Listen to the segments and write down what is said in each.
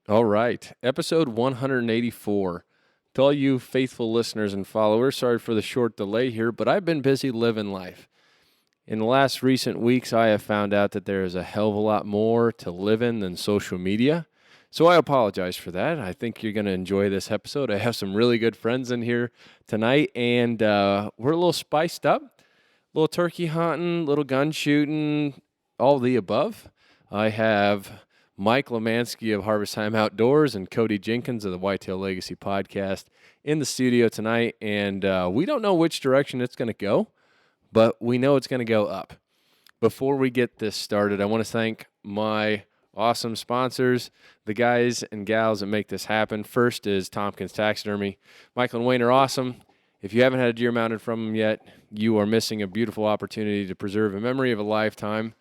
All right, episode 184. To all you faithful listeners and followers, sorry for the short delay here, but I've been busy living life. In the last recent weeks, I have found out that there is a hell of a lot more to living than social media. So I apologize for that. I think you're going to enjoy this episode. I have some really good friends in here tonight, and we're a little spiced up. A little turkey hunting, a little gun shooting, all the above. I have Mike Lemanski of Harvest Time Outdoors and Cody Jenkins of the Whitetail Legacy Podcast in the studio tonight, and we don't know which direction it's going to go, but we know it's going to go up. Before we get this started, I want to thank my awesome sponsors, the guys and gals that make this happen. First is Tompkins Taxidermy. Michael and Wayne are awesome. If you haven't had a deer mounted from them yet, you are missing a beautiful opportunity to preserve a memory of a lifetime.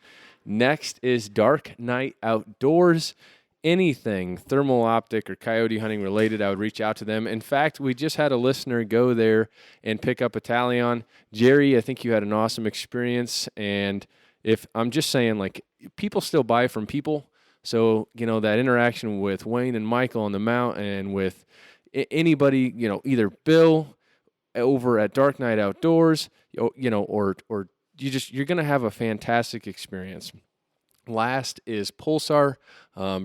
Next is Dark Night Outdoors. Anything thermal optic or coyote hunting related, I would reach out to them. In fact, we just had a listener go there and pick up a Talion. Jerry, I think you had an awesome experience. And if I'm just saying, like, people still buy from people. So, you know, that interaction with Wayne and Michael on the mount and with anybody, you know, either Bill over at Dark Night Outdoors, you know, or you're going to have a fantastic experience. Last is Pulsar.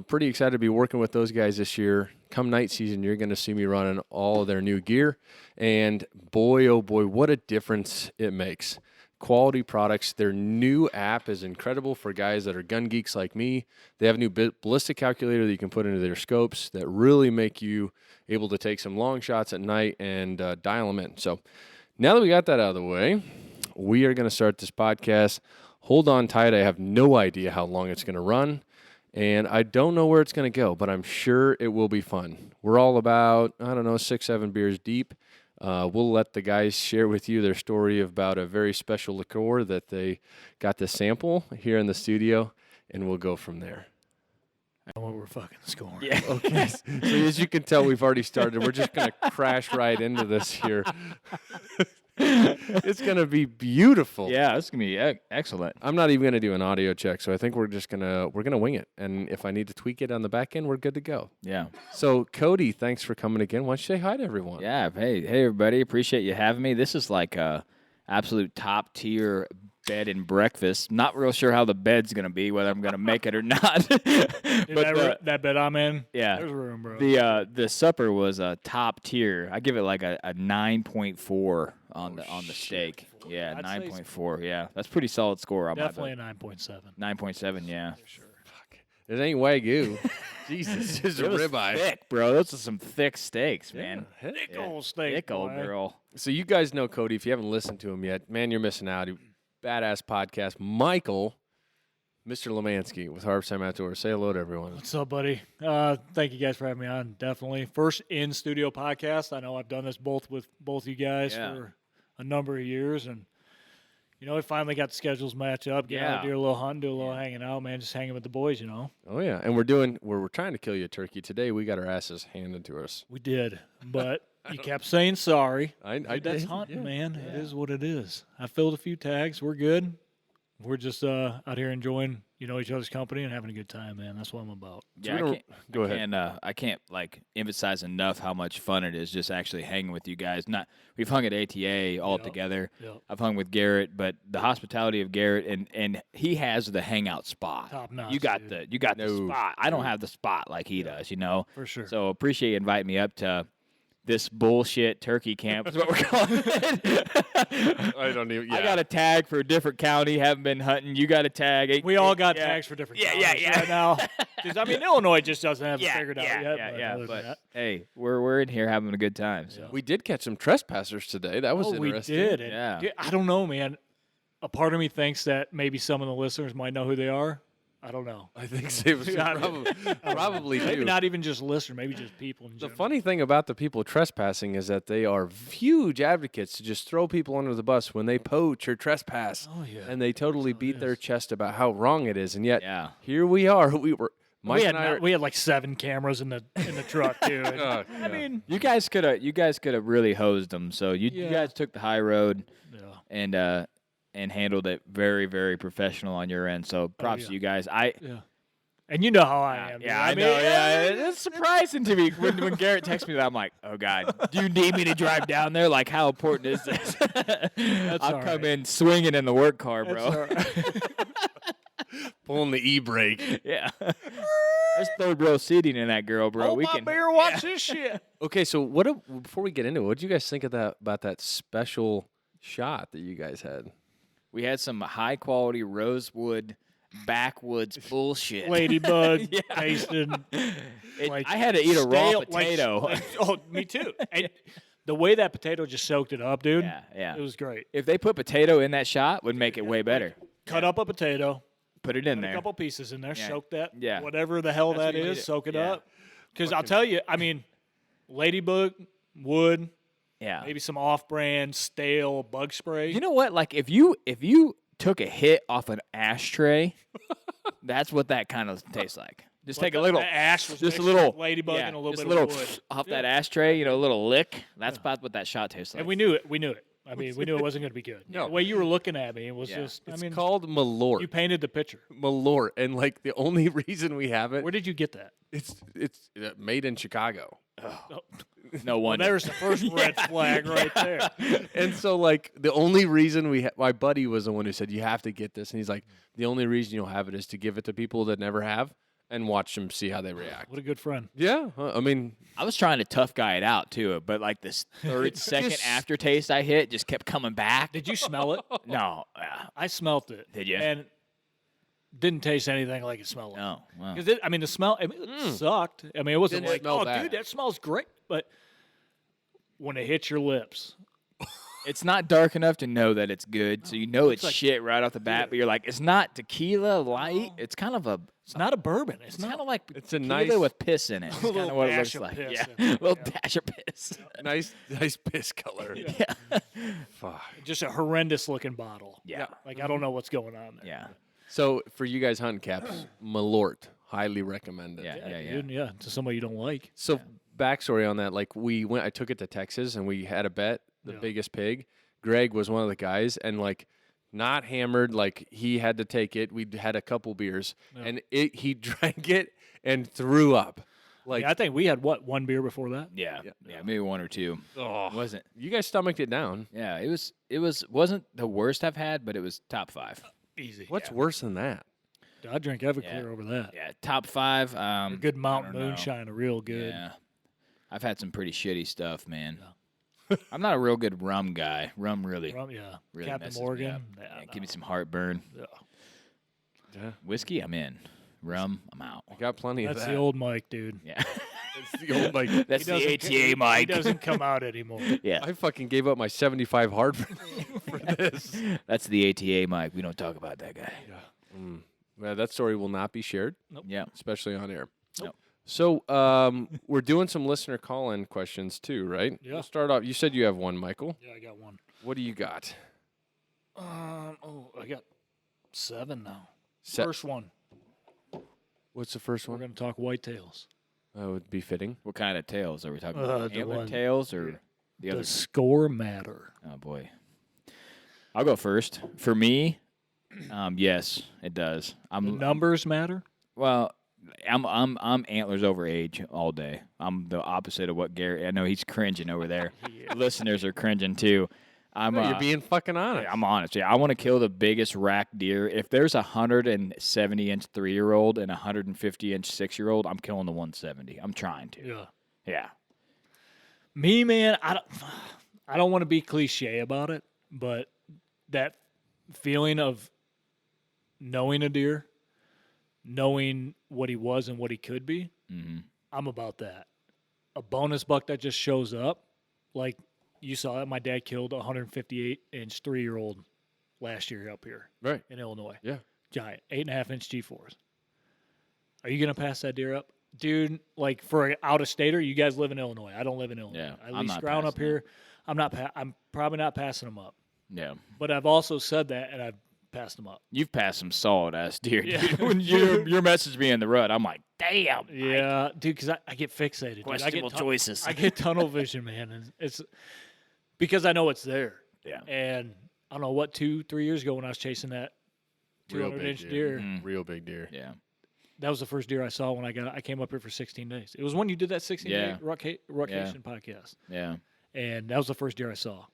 Pretty excited to be working with those guys this year. Come night season, you're going to see me running all of their new gear. And boy, oh boy, what a difference it makes. Quality products. Their new app is incredible for guys that are gun geeks like me. They have a new ballistic calculator that you can put into their scopes that really make you able to take some long shots at night and dial them in. So now that we got that out of the way, we are going to start this podcast. Hold on tight. I have no idea how long it's going to run, and I don't know where it's going to go, but I'm sure it will be fun. We're all about, 6-7 beers deep. We'll let the guys share with you their story about a very special liqueur that they got to sample here in the studio, and we'll go from there. I know what we're fucking scoring. Yeah. Okay. So as you can tell, we've already started. We're just going to crash right into this here. It's going to be beautiful. Yeah, it's going to be excellent. I'm not even going to do an audio check, so I think we're going to wing it. And if I need to tweak it on the back end, we're good to go. Yeah. So, Cody, thanks for coming again. Why don't you say hi to everyone? Yeah. Hey, everybody. Appreciate you having me. This is like a absolute top tier bed and breakfast. Not real sure how the bed's going to be, whether I'm going to make it or not. Dude, but that bed I'm in, yeah, there's room, bro. The supper was a top tier. I give it like a 9.4 on the steak. Yeah, 9.4. Yeah, that's pretty solid score on definitely my a 9.7. 9.7. Yeah. For sure. Fuck. It ain't Wagyu. Jesus, it's a ribeye. Thick, bro. Those are some thick steaks, man. Thick old steak, Thick old boy. girl. So you guys know Cody. If you haven't listened to him yet, man, you're missing out. Badass podcast. Michael, Mr. Lemanski with Harvest Time Outdoors. Say hello to everyone. What's up, buddy? Thank you guys for having me on. Definitely. First in-studio podcast. I know I've done this with both you guys for a number of years, and you know, we finally got the schedules match up. Get out, do a little hunting, do a little hanging out, man. Just hanging with the boys, you know. Oh yeah, and we're trying to kill you a turkey today. We got our asses handed to us. We did, but you kept saying sorry. I That's did, hunting, yeah. man. Yeah. It is what it is. I filled a few tags. We're good. We're just out here enjoying, you know, each other's company and having a good time, man. That's what I'm about. Yeah, Go ahead. I can't like emphasize enough how much fun it is just actually hanging with you guys. We've hung at ATA all together. Yep. I've hung with Garrett, but the hospitality of Garrett and he has the hangout spot. Top notch. You got dude. the spot. I don't have the spot like he does, you know. For sure. So appreciate you inviting me up to this bullshit turkey camp is what we're calling it. I don't even. Yeah. I got a tag for a different county. Haven't been hunting. You got a tag. We all got tags for different counties right now. Because, I mean, Illinois just doesn't have it figured out yet. But hey, we're in here having a good time. So. We did catch some trespassers today. That was interesting. We did. Yeah. Dude, I don't know, man. A part of me thinks that maybe some of the listeners might know who they are. I don't know. I think they probably do. Maybe not even just listeners, maybe just people in The general. funny thing about the people trespassing is that they are huge advocates to just throw people under the bus when they poach or trespass. Oh, yeah. And they totally beat their chest about how wrong it is. And yet, Yeah. here we are. Mike and I we had like 7 cameras in the truck too. I mean, You guys could have really hosed them. So you guys took the high road and handled it very, very professional on your end. So props to you guys. And you know how I am. Yeah, I know. Yeah, it's surprising to me when Garrett texts me that. I'm like, oh God, do you need me to drive down there? Like, how important is this? I'll come in swinging in the work car, bro. Pulling the e-brake. Yeah. There's third row seating in that girl, bro. Oh, my bear, watch this shit. Okay, so before we get into it, what did you guys think of about that special shot that you guys had? We had some high quality rosewood backwoods bullshit. Ladybug tasted. I had to eat a raw potato. Me too. And the way that potato just soaked it up, dude. Yeah. It was great. If they put potato in that shot, would make it way better. Cut up a potato. Put it in there. A couple pieces in there. Yeah. Soak that. Yeah. Whatever the hell that is, soak it up. Because I'll tell you, I mean, ladybug, wood, maybe some off-brand stale bug spray. You know what? Like if you took a hit off an ashtray, that's what that kind of tastes like. Just take a little ash was just a little ladybug and a little just bit a of little wood off that ashtray, a little lick. That's about what that shot tastes like. And we knew it. I mean, we knew it wasn't going to be good. No. The way you were looking at me, it was It's called Malort. You painted the picture. Malort, and like the only reason we have it, Where did you get that? it's made in Chicago. No wonder. There's the first red flag right there. And so, like, the only reason my buddy was the one who said, you have to get this. And he's like, the only reason you'll have it is to give it to people that never have and watch them see how they react. What a good friend. Yeah. I mean, I was trying to tough guy it out, too, but like this second aftertaste I hit just kept coming back. Did you smell it? No. I smelt it. Did you? And didn't taste anything like it smelled like. No. Wow. Because the smell, it sucked. I mean, it wasn't Didn't like, smell oh, bad. dude, that smells great. But when it hits your lips, It's not dark enough to know that it's good, so you know it's like- shit right off the bat, but you're like, it's not tequila light. It's kind of a... it's not a bourbon. It's It's not kind of like It's a tequila nice- with piss in it. It's kind little of what it dash looks of like. piss Yeah, in it, a little yeah. dash of piss. nice piss color. Yeah. Fuck. just a horrendous looking bottle. Yeah. Like, I don't know what's going on there. Yeah. So, for you guys hunting caps, Malort, highly recommended. Yeah. Dude, yeah, to somebody you don't like. So, backstory on that, like, I took it to Texas, and we had a bet, the biggest pig. Greg was one of the guys, and like not hammered, like he had to take it. We had a couple beers, and he drank it and threw up. Like I think we had one beer before that. Yeah, maybe one or two. oh, Wasn't. you guys stomached it down? Yeah, wasn't the worst I've had, but it was top 5. Easy. What's worse than that? I drink Everclear over that. Yeah, top 5. A good Mountain I don't know. Moonshine, real good. Yeah, I've had some pretty shitty stuff, man. I'm not a real good rum guy. Rum really Really messes Captain me Morgan. up. Yeah, Give me some heartburn. Yeah, Whiskey, I'm in. Rum, I'm out. I got plenty That's of that. the old Mike, dude. Yeah, It's the old like. that's He the doesn't- ATA He mic. doesn't come out anymore. Yeah, I fucking gave up my 75 hard for this. that's the ATA mic. We don't talk about that guy. Well, that story will not be shared, Yeah. especially on air. Nope. So we're doing some listener call-in questions too, right? Yeah. We'll start off. You said you have one, Michael. Yeah, I got one. What do you got? I got 7 now. Se- First one. What's the first We're one? going to talk whitetails. That would be fitting. What kind of tails are we talking about? the Antler one- tails or the other? Does score matter? Oh boy, I'll go first. For me, yes, it does. The numbers matter? Well, I'm antlers over age all day. I'm the opposite of what Gary. I know he's cringing over there. Listeners are cringing too. You're being fucking honest. I'm honest. Yeah, I want to kill the biggest rack deer. If there's a 170-inch 3-year-old and a 150-inch 6-year-old, I'm killing the 170. I'm trying to. Yeah. Yeah. Me, man, I don't want to be cliche about it, but that feeling of knowing a deer, knowing what he was and what he could be, I'm about that. A bonus buck that just shows up, like you saw it. My dad killed a 158-inch 3-year-old last year up here Right. in Illinois. Yeah. Giant, 8.5-inch G4s. Are you going to pass that deer up? Dude, like for an out-of-stater, you guys live in Illinois. I don't live in Illinois. Yeah, I I'm lease not ground up passing here. I'm probably not passing them up. Yeah. But I've also said that, and I've passed them up. You've passed some solid ass deer. Yeah. Dude. When your message me in the rut, I'm like, damn. Yeah, dude, because I get fixated. Dude. I Questionable get choices. I get tunnel vision, man. And it's because I know it's there. Yeah. And I don't know, 2-3 years ago when I was chasing that Real big 200-inch deer. deer. Real big deer. Yeah. That was the first deer I saw when I came up here for 16 days. It was when you did that 16-day Ruckation podcast. Yeah. And that was the first deer I saw.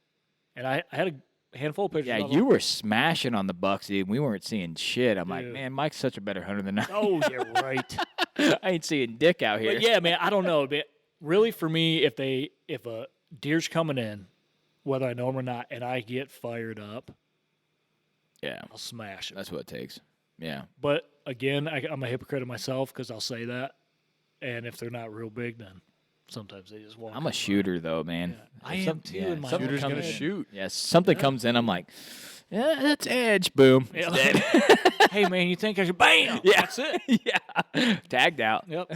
And I had a handful of pictures. Yeah, you were smashing on the bucks, dude. We weren't seeing shit. I'm like, Dude. man, Mike's such a better hunter than I. Oh, yeah, right. I ain't seeing dick out here. But yeah, man, I don't know. But really, for me, if a deer's coming in, whether I know him or not, and I get fired up, yeah, I'll smash it. That's what it takes. Yeah. But again, I'm a hypocrite of myself because I'll say that, and if they're not real big, then sometimes they just walk. I'm a shooter though, man. Yeah. I am too. In my Shooter's own gonna head. shoot. Yeah, something comes in, I'm like, yeah, that's edge. Boom. Yeah. It's dead. Hey man, you think I should? Bam. Yeah. That's it. Yeah. Tagged out. Yep.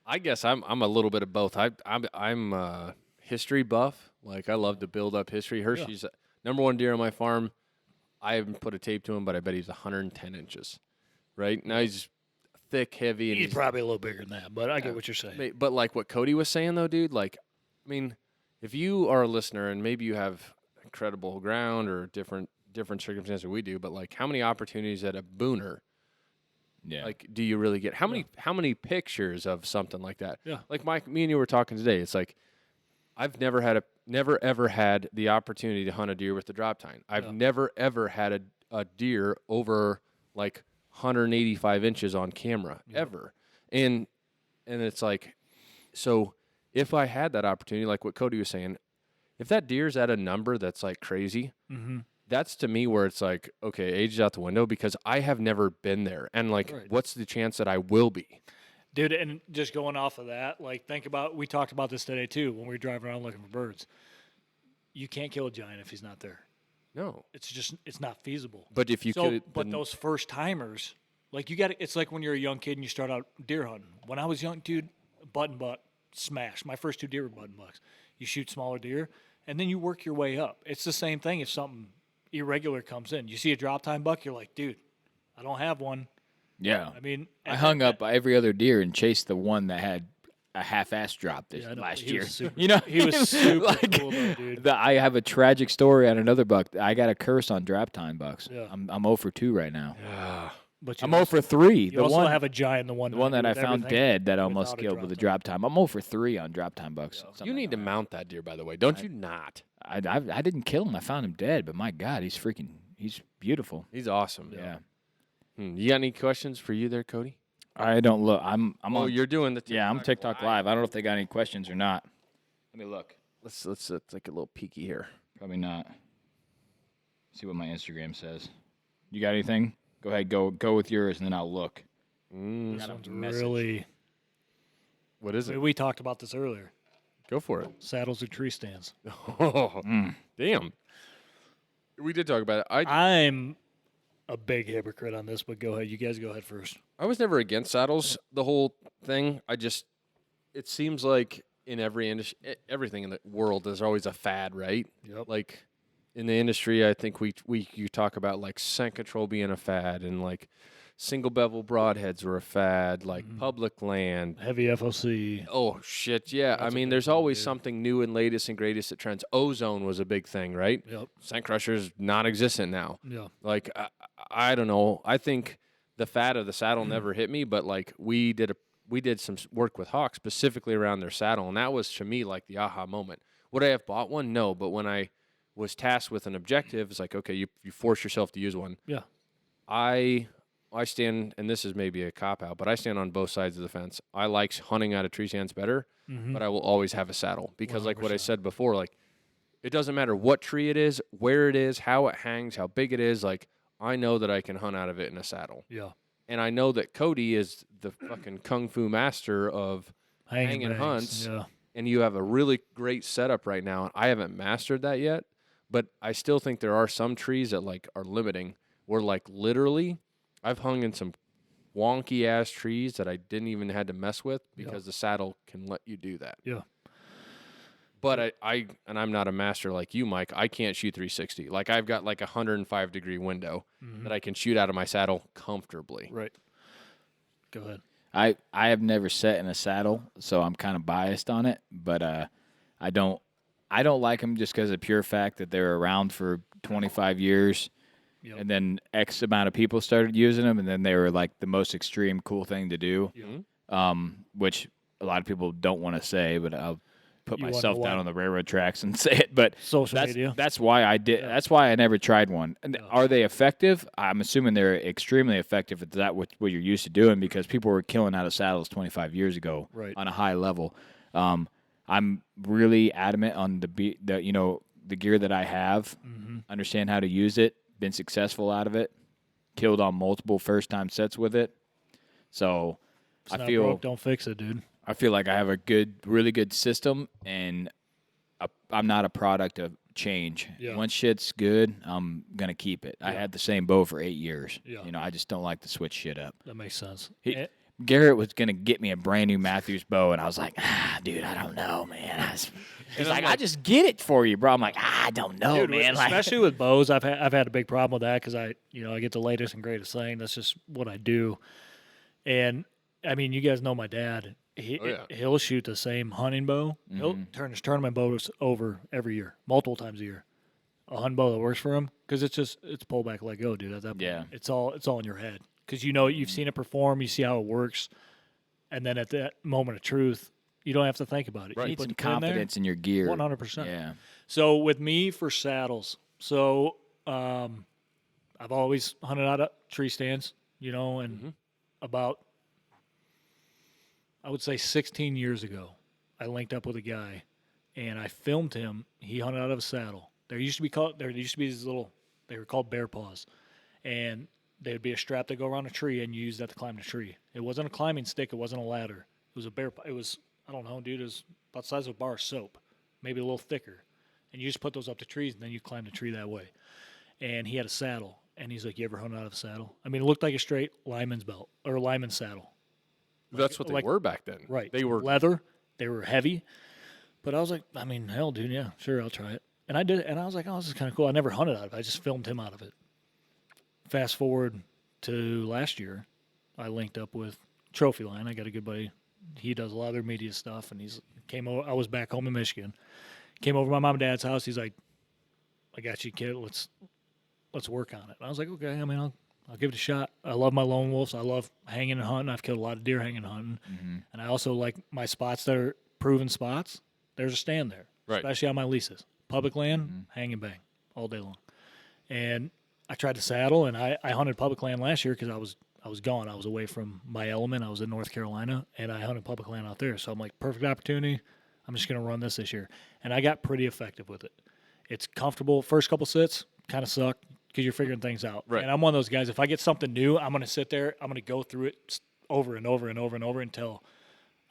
I guess I'm a little bit of both. I'm a history buff. Like I love to build up history. Hershey's number one deer on my farm. I haven't put a tape to him, but I bet he's 110 inches. Right now he's thick, heavy, and He's probably a little bigger than that, but I get what you're saying. But like what Cody was saying though, dude. Like, I mean, if you are a listener and maybe you have incredible ground or different circumstances than we do, but like how many opportunities at a booner? Yeah. Like, do you really get how many pictures of something like that? Yeah. Like me and you were talking today. It's like I've never ever had the opportunity to hunt a deer with the drop tine. I've never ever had a deer over like 185 inches on camera ever. And it's like, so if I had that opportunity, like what Cody was saying, if that deer's at a number that's like crazy, that's to me where it's like, okay, age is out the window because I have never been there. And like, what's the chance that I will be? Dude, and just going off of that, like think about, we talked about this today too when we were driving around looking for birds. You can't kill a giant if he's not there. No. It's not feasible. But if you could, but those first timers, like it's like when you're a young kid and you start out deer hunting. When I was young, dude, button buck, smash. My first 2 deer were button bucks. You shoot smaller deer, and then you work your way up. It's the same thing if something irregular comes in. You see a drop time buck, you're like, dude, I don't have one. Yeah. I mean, I hung up every other deer and chased the one that had a half-ass drop last year. You know, he was super cool though, dude. I have a tragic story on another buck. I got a curse on drop time bucks. Yeah. I'm 0 for 2 right now. Yeah. But I'm 0 for 3. You also have a giant, the one that I found dead that I almost without a killed with a drop drop time. I'm 0 for 3 on drop time bucks. You need to mount that deer, by the way. Don't you not? I didn't kill him. I found him dead, but my God, he's beautiful. He's awesome. Yeah. You got any questions for you there, Cody? I don't look. I'm on. You're doing the TikTok Yeah, I'm TikTok live. I don't know if they got any questions or not. Let me look. Let's take a little peeky here. Probably not. See what my Instagram says. You got anything? Go ahead. Go with yours, and then I'll look. This one's really. What is it? We talked about this earlier. Go for it. Saddles or tree stands. Oh, damn. We did talk about it. I'm a big hypocrite on this, but go ahead. You guys go ahead first. I was never against saddles, the whole thing. It seems like in every industry, everything in the world, there's always a fad, right? Yep. Like in the industry, I think you talk about like scent control being a fad and like single bevel broadheads were a fad, like public land. Heavy FOC. Oh, shit, yeah. That's I mean, there's always something new and latest and greatest that trends. Ozone was a big thing, right? Yep. Scent crusher's non-existent now. Yeah. Like, I don't know. I think the fad of the saddle never hit me, but like we did some work with Hawk specifically around their saddle, and that was to me like the aha moment. Would I have bought one? No, but when I was tasked with an objective, it's like, okay, you force yourself to use one. Yeah. I stand, and this is maybe a cop-out, but I stand on both sides of the fence. I like hunting out of tree stands better, but I will always have a saddle because 100%. Like what I said before, like it doesn't matter what tree it is, where it is, how it hangs, how big it is, like I know that I can hunt out of it in a saddle. Yeah. And I know that Cody is the fucking kung fu master of hanging bangs. hunts, Yeah. and you have a really great setup right now. I haven't mastered that yet, but I still think there are some trees that like are limiting where like literally I've hung in some wonky ass trees that I didn't even had to mess with because the saddle can let you do that. Yeah. But I'm not a master like you, Mike. I can't shoot 360. Like I've got like a 105-degree window that I can shoot out of my saddle comfortably. Right. Go ahead. I have never sat in a saddle, so I'm kind of biased on it. But I don't like them just because of pure fact that they're around for 25 years. Yep. And then X amount of people started using them, and then they were like the most extreme cool thing to do, which a lot of people don't want to say, but I'll put myself down on the railroad tracks and say it. But social media. That's why I did. Yeah. That's why I never tried one. And are they effective? I'm assuming they're extremely effective at that, what you're used to doing, because people were killing out of saddles 25 years ago on a high level. I'm really adamant on the gear that I have, understand how to use it, been successful out of it, killed on multiple first-time sets with it. So I feel broke, don't fix it, dude. I feel like I have a really good system, and I'm not a product of change. Yeah. Once shit's good, I'm going to keep it. Yeah. I had the same bow for 8 years. Yeah. I just don't like to switch shit up. That makes sense. Garrett was going to get me a brand new Matthews bow, and I was like, dude, I don't know, man. He's like, I just get it for you, bro. I'm like, I don't know, dude, man. Especially with bows, I've had a big problem with that because I get the latest and greatest thing. That's just what I do. And, I mean, you guys know my dad. He'll shoot the same hunting bow. Mm-hmm. He'll turn his tournament bows over every year, multiple times a year. A hunting bow that works for him because it's pull back, let go, dude. At that point, it's all in your head because you've seen it perform, you see how it works, and then at that moment of truth, you don't have to think about it. Right. You need some confidence in your gear. 100%. Yeah. So with me for saddles, I've always hunted out of tree stands, and about, I would say 16 years ago, I linked up with a guy, and I filmed him. He hunted out of a saddle. There used to be these little, they were called bear paws, and there would be a strap that go around a tree, and you use that to climb the tree. It wasn't a climbing stick. It wasn't a ladder. It was a bear. It was, I don't know, dude. It was about the size of a bar of soap, maybe a little thicker, and you just put those up the trees, and then you climb the tree that way. And he had a saddle, and he's like, "You ever hunted out of a saddle?" I mean, it looked like a straight lineman's belt or lineman's saddle. That's what they were back then. Right. They were leather. They were heavy. But I was like, I mean, hell, dude, yeah, sure, I'll try it. And I did it, and I was like, oh, this is kind of cool. I never hunted out of it. I just filmed him out of it. Fast forward to last year, I linked up with Trophy Line. I got a good buddy. He does a lot of their media stuff, and came over. I was back home in Michigan. Came over to my mom and dad's house. He's like, I got you, kid. Let's work on it. And I was like, okay, I mean, I'll give it a shot. I love my lone wolves. I love hanging and hunting. I've killed a lot of deer hanging and hunting. Mm-hmm. And I also like my spots that are proven spots. There's a stand there, especially on my leases. Public land, hang and bang all day long. And I tried to saddle, and I hunted public land last year because I was gone. I was away from my element. I was in North Carolina, and I hunted public land out there. So I'm like, perfect opportunity. I'm just going to run this year. And I got pretty effective with it. It's comfortable. First couple sits kind of suck because you're figuring things out. Right. And I'm one of those guys, if I get something new, I'm going to sit there. I'm going to go through it over and over and over and over until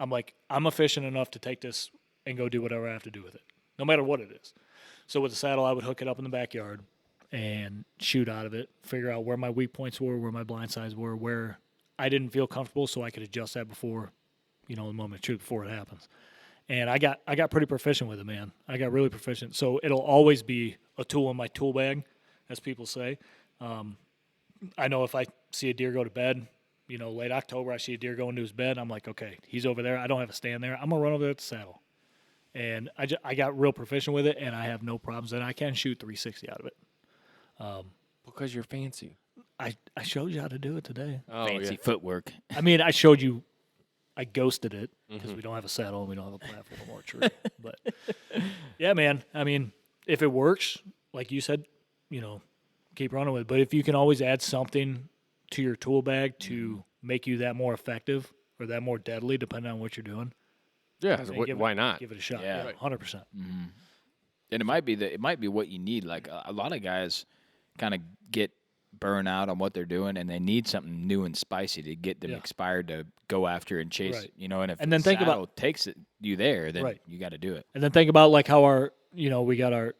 I'm like, I'm efficient enough to take this and go do whatever I have to do with it, no matter what it is. So with the saddle, I would hook it up in the backyard and shoot out of it, figure out where my weak points were, where my blind sides were, where I didn't feel comfortable, so I could adjust that before, the moment of truth, before it happens. And I got pretty proficient with it, man. I got really proficient. So it'll always be a tool in my tool bag, as people say. I know if I see a deer go to bed, late October, I see a deer go into his bed, I'm like, okay, he's over there. I don't have a stand there. I'm going to run over there with the saddle. And I got real proficient with it, and I have no problems. And I can shoot 360 out of it. Because you're fancy. I showed you how to do it today. Oh, fancy footwork. I mean, I showed you. I ghosted it because we don't have a saddle and we don't have a platform or tree. But, yeah, man. I mean, if it works, like you said, keep running with it. But if you can always add something to your tool bag to make you that more effective or that more deadly, depending on what you're doing. Yeah, why not? Give it a shot. Yeah, 100%. Mm-hmm. And it might be what you need. Like a lot of guys kind of get burn out on what they're doing, and they need something new and spicy to get them inspired to go after and chase. Right. And if think about takes you there, then you got to do it. And then think about like how our we got our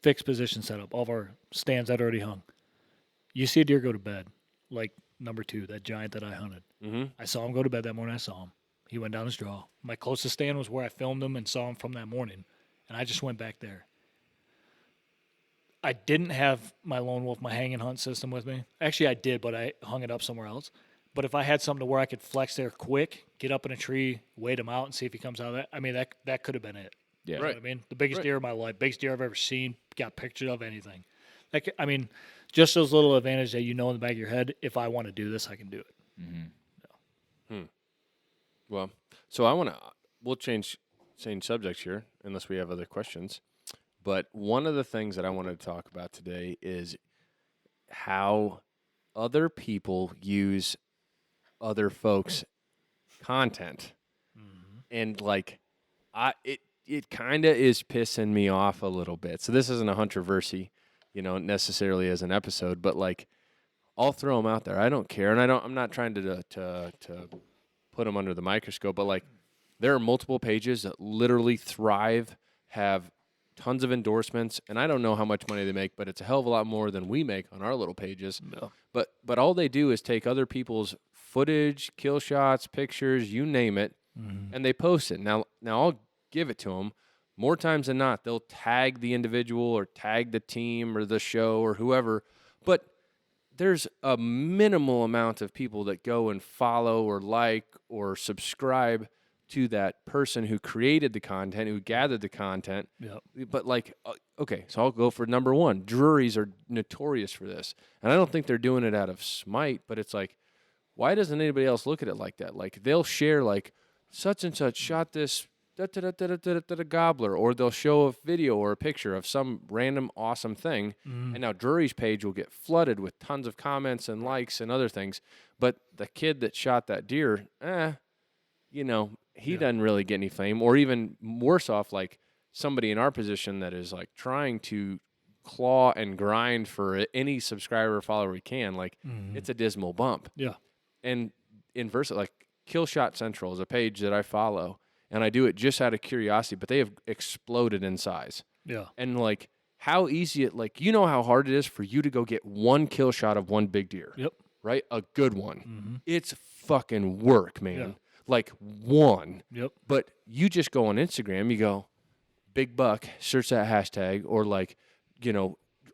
fixed position set up, all of our stands that already hung. You see a deer go to bed, like number 2, that giant that I hunted. Mm-hmm. I saw him go to bed that morning. I saw him. He went down his draw. My closest stand was where I filmed him and saw him from that morning, and I just went back there. I didn't have my lone wolf, my hang and hunt system with me. Actually, I did, but I hung it up somewhere else. But if I had something to where I could flex there quick, get up in a tree, wait him out, and see if he comes out of that, I mean, that could have been it. Yeah. You know what I mean? The biggest deer of my life, biggest deer I've ever seen, got pictures of, anything. I mean, just those little advantages that in the back of your head, if I want to do this, I can do it. Mm-hmm. Well, so we'll change subjects here unless we have other questions. But one of the things that I wanted to talk about today is how other people use other folks' content. Mm-hmm. And like it kind of is pissing me off a little bit. So this isn't a controversy, necessarily as an episode, but like I'll throw them out there. I don't care, and I'm not trying to put them under the microscope, but like there are multiple pages that literally thrive, have tons of endorsements, and I don't know how much money they make, but it's a hell of a lot more than we make on our little pages. No. But all they do is take other people's footage, kill shots, pictures, you name it, and they post it. Now I'll give it to them. More times than not, they'll tag the individual or tag the team or the show or whoever, but there's a minimal amount of people that go and follow or like or subscribe to that person who created the content, who gathered the content. Yep. But like, okay, so I'll go for number one. Druries are notorious for this. And I don't think they're doing it out of smite, but it's like, why doesn't anybody else look at it like that? Like they'll share like such and such shot this gobbler, or they'll show a video or a picture of some random awesome thing. And now Drury's page will get flooded with tons of comments and likes and other things. But the kid that shot that deer, he doesn't really get any fame, or even worse off, like somebody in our position that is like trying to claw and grind for any subscriber or follower we can. Like it's a dismal bump. Yeah. And inversely, like Killshot Central is a page that I follow, and I do it just out of curiosity, but they have exploded in size. Yeah. And like how easy how hard it is for you to go get one kill shot of one big deer. Yep. Right? A good one. Mm-hmm. It's fucking work, man. Yeah. Like one. Yep. But you just go on Instagram, you go, big buck, search that hashtag, or like,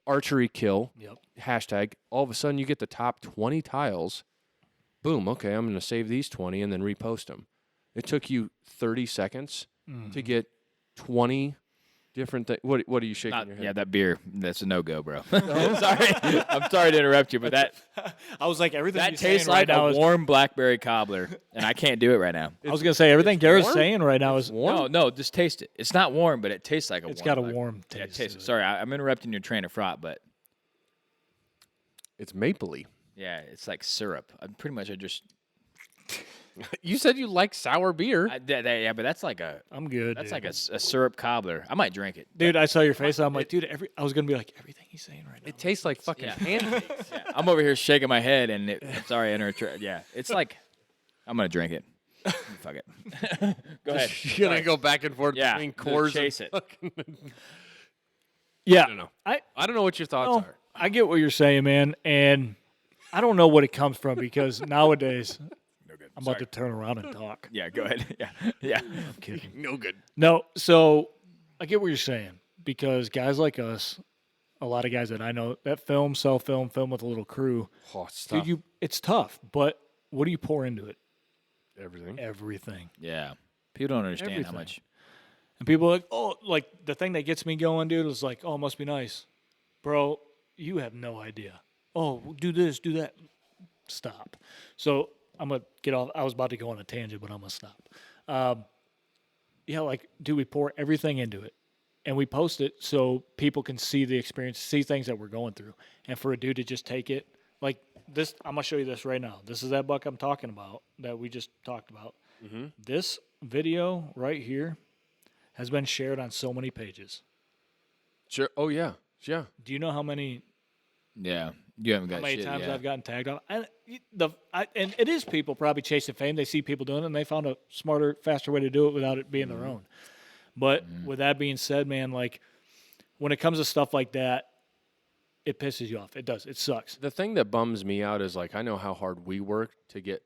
archery kill, hashtag. All of a sudden you get the top 20 tiles. Boom, okay, I'm going to save these 20 and then repost them. It took you 30 seconds to get 20 different things. What are you shaking your head? Yeah, that beer, that's a no-go, bro. Sorry. I'm sorry to interrupt you, but that I was like, everything that you're tastes saying like right now a warm blackberry cobbler, and I can't do it right now. I was going to say, everything Garrett's warm? saying right now is Warm? No, just taste it. It's not warm, but it tastes like a It's warm got a black- warm Yeah, taste. taste to it. it. Sorry, I'm interrupting your train of thought, but It's mapley. yeah, it's like syrup. I just You said you like sour beer. yeah, but that's like I'm good. that's dude. like a syrup cobbler. I might drink it. Dude, I saw your face. I'm like, dude, I was going to be like, everything he's saying right now. It tastes like fucking Yeah. pancakes. Yeah, I'm over here shaking my head, and sorry, yeah, it's like I'm gonna drink it. Fuck it. Go ahead. You're going to go back and forth Yeah, between to cores. chase it. Yeah. I don't know. I don't know what your thoughts are. I get what you're saying, man. And I don't know what it comes from because nowadays I'm about to turn around and talk. Yeah, go ahead. Yeah. I'm kidding. No good. No, so I get what you're saying because guys like us, a lot of guys that I know that film with a little crew, Oh, it's tough. dude, it's tough. But what do you pour into it? Everything. Everything. Yeah. People don't understand how Everything. much. And people are like, oh, like the thing that gets me going, dude, is like, oh, it must be nice. Bro, you have no idea. Oh, do this, do that. Stop. So I'm going to get off. I was about to go on a tangent, but I'm going to stop. Dude, we pour everything into it. And we post it so people can see the experience, see things that we're going through. And for a dude to just take it, like this, I'm going to show you this right now. This is that buck I'm talking about that we just talked about. Mm-hmm. This video right here has been shared on so many pages. Sure. Oh, yeah. Yeah. Do you know how many Yeah. You haven't got how many shit. times Yeah. I've gotten tagged on? And and it is people probably chasing fame. They see people doing it, and they found a smarter, faster way to do it without it being their own. But with that being said, man, like when it comes to stuff like that, it pisses you off. It does. It sucks. The thing that bums me out is like I know how hard we work to get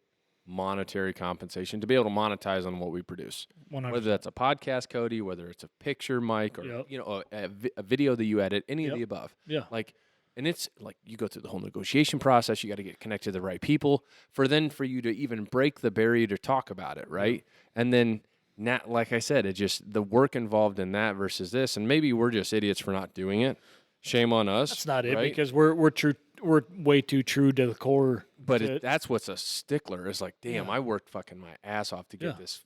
monetary compensation to be able to monetize on what we produce. 100%. Whether that's a podcast, Cody, whether it's a picture, Mike, or Yep. a video that you edit, any of Yep. the above. Yeah. Like, and it's like you go through the whole negotiation process. You got to get connected to the right people for you to even break the barrier to talk about it, right? And then, like I said, it just the work involved in that versus this, and maybe we're just idiots for not doing it. Shame on us. That's not it right? because we're true. We're way too true to the core. But that's what's a stickler. Is like, damn, Yeah. I worked fucking my ass off to get Yeah. this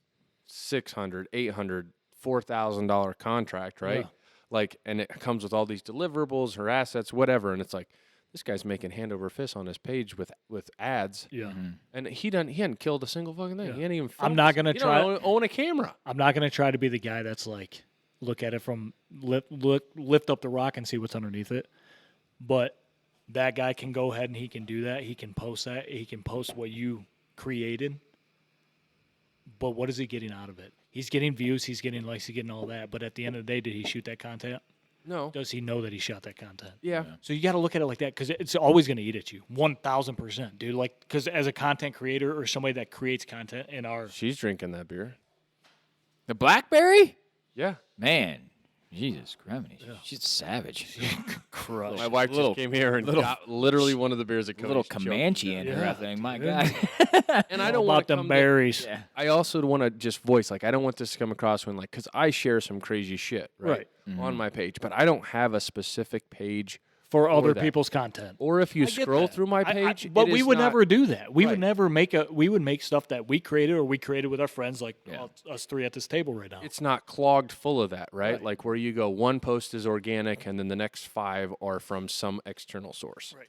$600, $800, $4,000 contract, right? Yeah. Like, and it comes with all these deliverables, her assets, whatever, and it's like, this guy's making hand over fist on his page with ads. Yeah. And he hadn't killed a single fucking thing. Yeah. He hadn't even. I'm not gonna he try. don't own a camera. I'm not gonna try to be the guy that's like, look at it from lift up the rock and see what's underneath it. But that guy can go ahead and he can do that. He can post that. He can post what you created. But what is he getting out of it? He's getting views. He's getting likes. He's getting all that. But at the end of the day, did he shoot that content? No. Does he know that he shot that content? Yeah. So you got to look at it like that because it's always going to eat at you, 1,000%, dude. Like, because as a content creator or somebody that creates content in our, She's drinking that beer. The blackberry? Yeah. Man, Jesus Christ, she's savage. crush. My wife just came here and got literally one of the beers that A little Comanche in her, I think. My God. And I don't about want them berries. Yeah. I also want to just voice, like, I don't want this to come across when, like, because I share some crazy shit, right? On my page, but I don't have a specific page For other that. people's content. Or if you I get scroll that. through my page, but it we is would not- never do that. We would Right. never we would make stuff that we created or we created with our friends, like us three at this table right now. It's not clogged full of that, right? Right. Like where you go, one post is organic, and then the next 5 are from some external source. Right.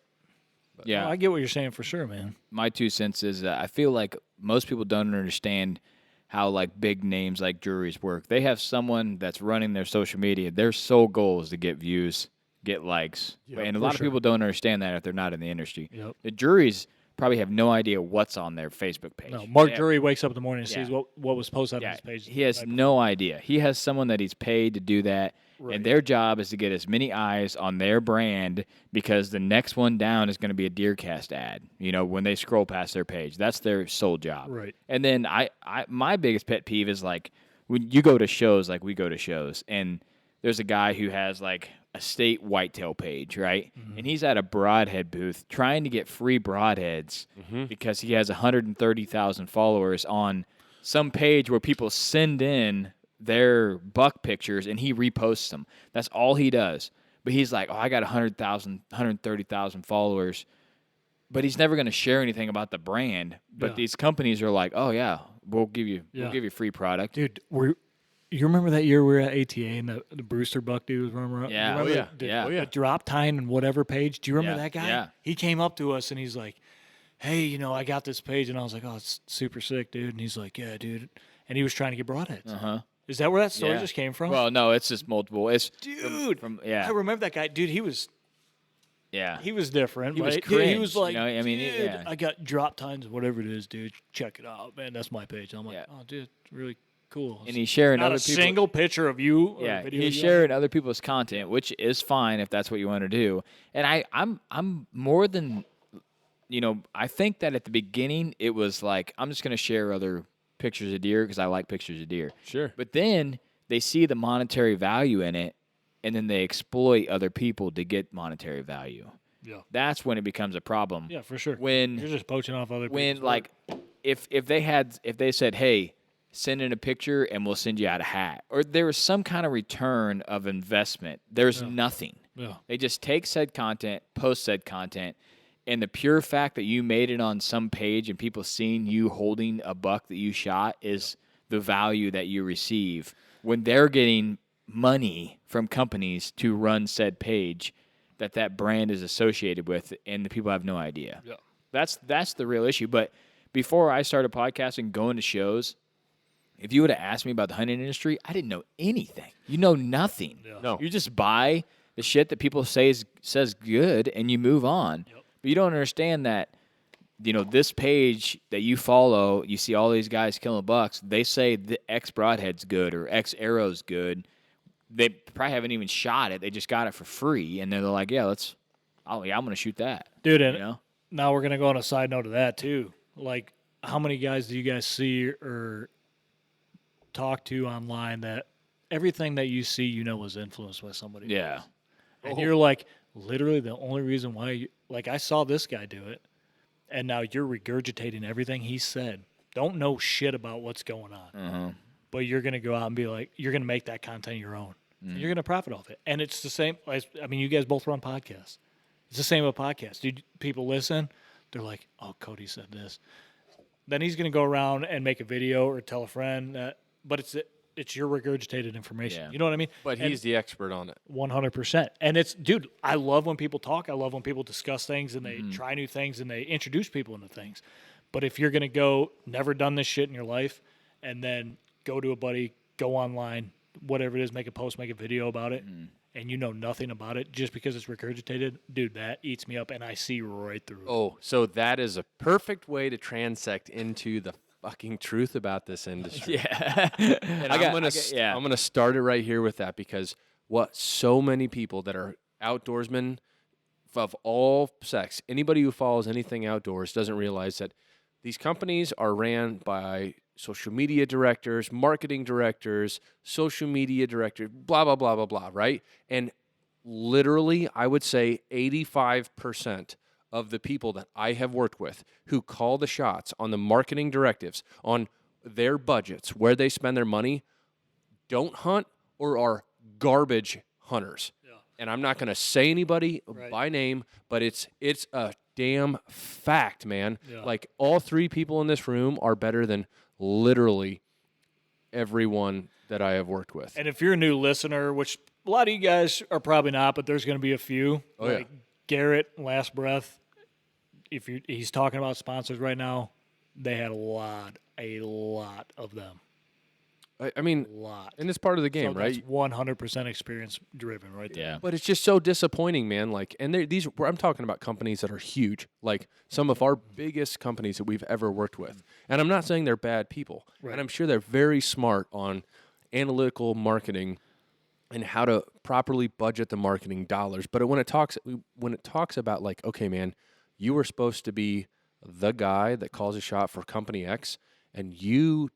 Yeah. I get what you're saying for sure, man. My 2 cents is I feel like most people don't understand how like big names like juries work. They have someone that's running their social media. Their sole goal is to get views, get likes. And a lot of people don't understand that if they're not in the industry. Yep. The juries probably have no idea what's on their Facebook page. No, Mark They have- Drury wakes up in the morning and sees Yeah. what was posted on his page. He has no idea. He has someone that he's paid to do that, and their job is to get as many eyes on their brand because the next one down is going to be a Deercast ad. You know, when they scroll past their page, that's their sole job. Right. And then my biggest pet peeve is like when you go to shows, like we go to shows, and there's a guy who has like a state whitetail page, right? And he's at a broadhead booth trying to get free broadheads because he has 130,000 followers on some page where people send in their buck pictures and he reposts them. That's all he does. But he's like, oh, I got 100,000, 130,000 followers. But he's never going to share anything about the brand. But these companies are like, oh yeah, we'll give you free product. Dude, you remember that year we were at ATA and the Brewster buck dude was running around? Yeah. You remember Oh, yeah. the drop time and whatever page. Do you remember that guy? Yeah. He came up to us and he's like, hey, you know, I got this page. And I was like, oh, it's super sick, dude. And he's like, yeah, dude. And he was trying to get broadheads. Uh-huh. Is that where that story Yeah. just came from? Well, no, it's just multiple. It's dude, yeah. I remember that guy. Dude, he was different. He was right? cringe, He was like, you know? I mean, dude, yeah. I got drop times, whatever it is, dude. Check it out, man. That's my page. I'm like, oh, dude, it's really cool. And he's sharing Not other a people. single picture of you. Or Yeah, video he's of you. sharing other people's content, which is fine if that's what you want to do. And I'm more than, you know, I think that at the beginning it was like I'm just going to share other pictures of deer because I like pictures of deer. Sure. But then they see the monetary value in it, and then they exploit other people to get monetary value. Yeah. That's when it becomes a problem. Yeah, for sure. When You're just poaching off other when people's like if they said, hey, send in a picture and we'll send you out a hat, or there was some kind of return of investment, there's nothing. Yeah. They just take said content, post said content, and the pure fact that you made it on some page and people seeing you holding a buck that you shot is the value that you receive when they're getting money from companies to run said page that brand is associated with, and the people have no idea. Yeah. That's the real issue. But before I started podcasting, going to shows, if you would have asked me about the hunting industry, I didn't know anything. You know nothing. Yeah. No. You just buy the shit that people says good, and you move on. Yep. But you don't understand that, you know, this page that you follow, you see all these guys killing bucks. They say the X broadhead's good or X arrow's good. They probably haven't even shot it. They just got it for free, and they're like, "Yeah, I'm going to shoot that." Dude, and You know? now we're gonna go on a side note of that too. Like, how many guys do you guys see or talk to online that everything that you see, you know, was influenced by somebody? Yeah. else? And you're like, literally, the only reason why, like, I saw this guy do it, and now you're regurgitating everything he said. Don't know shit about what's going on, but you're gonna go out and be like, you're gonna make that content your own. and you're going to profit off it. And it's the same. You guys both run podcasts. It's the same with podcasts. Dude, people listen. They're like, oh, Cody said this. Then he's going to go around and make a video or tell a friend. But it's your regurgitated information. Yeah. You know what I mean? But he's the expert on it. 100%. And dude, I love when people talk. I love when people discuss things and they try new things and they introduce people into things. But if you're going to go, never done this shit in your life, and then go to a buddy, go online, whatever it is, make a post, make a video about it, and you know nothing about it just because it's regurgitated, dude, that eats me up and I see right through it. Oh, so that is a perfect way to transect into the fucking truth about this industry. Yeah. And I'm gonna start it right here with that, because what so many people that are outdoorsmen of all sex, anybody who follows anything outdoors doesn't realize that these companies are ran by social media directors, marketing directors, social media directors, blah, blah, blah, blah, blah, right? And literally, I would say 85% of the people that I have worked with who call the shots on the marketing directives, on their budgets, where they spend their money, don't hunt or are garbage hunters. Yeah. And I'm not going to say anybody by name, but it's a damn fact, man. Yeah. Like, all three people in this room are better than literally everyone that I have worked with. And if you're a new listener, which a lot of you guys are probably not, but there's going to be a few. Garrett, Last Breath, he's talking about sponsors right now, they had a lot of them. I mean, a lot. And it's part of the game, right? That's 100% experience driven right there. Yeah. But it's just so disappointing, man. Like, and I'm talking about companies that are huge, like some of our biggest companies that we've ever worked with. And I'm not saying they're bad people. Right. And I'm sure they're very smart on analytical marketing and how to properly budget the marketing dollars. But when it talks about, like, okay, man, you were supposed to be the guy that calls a shot for company X, and you've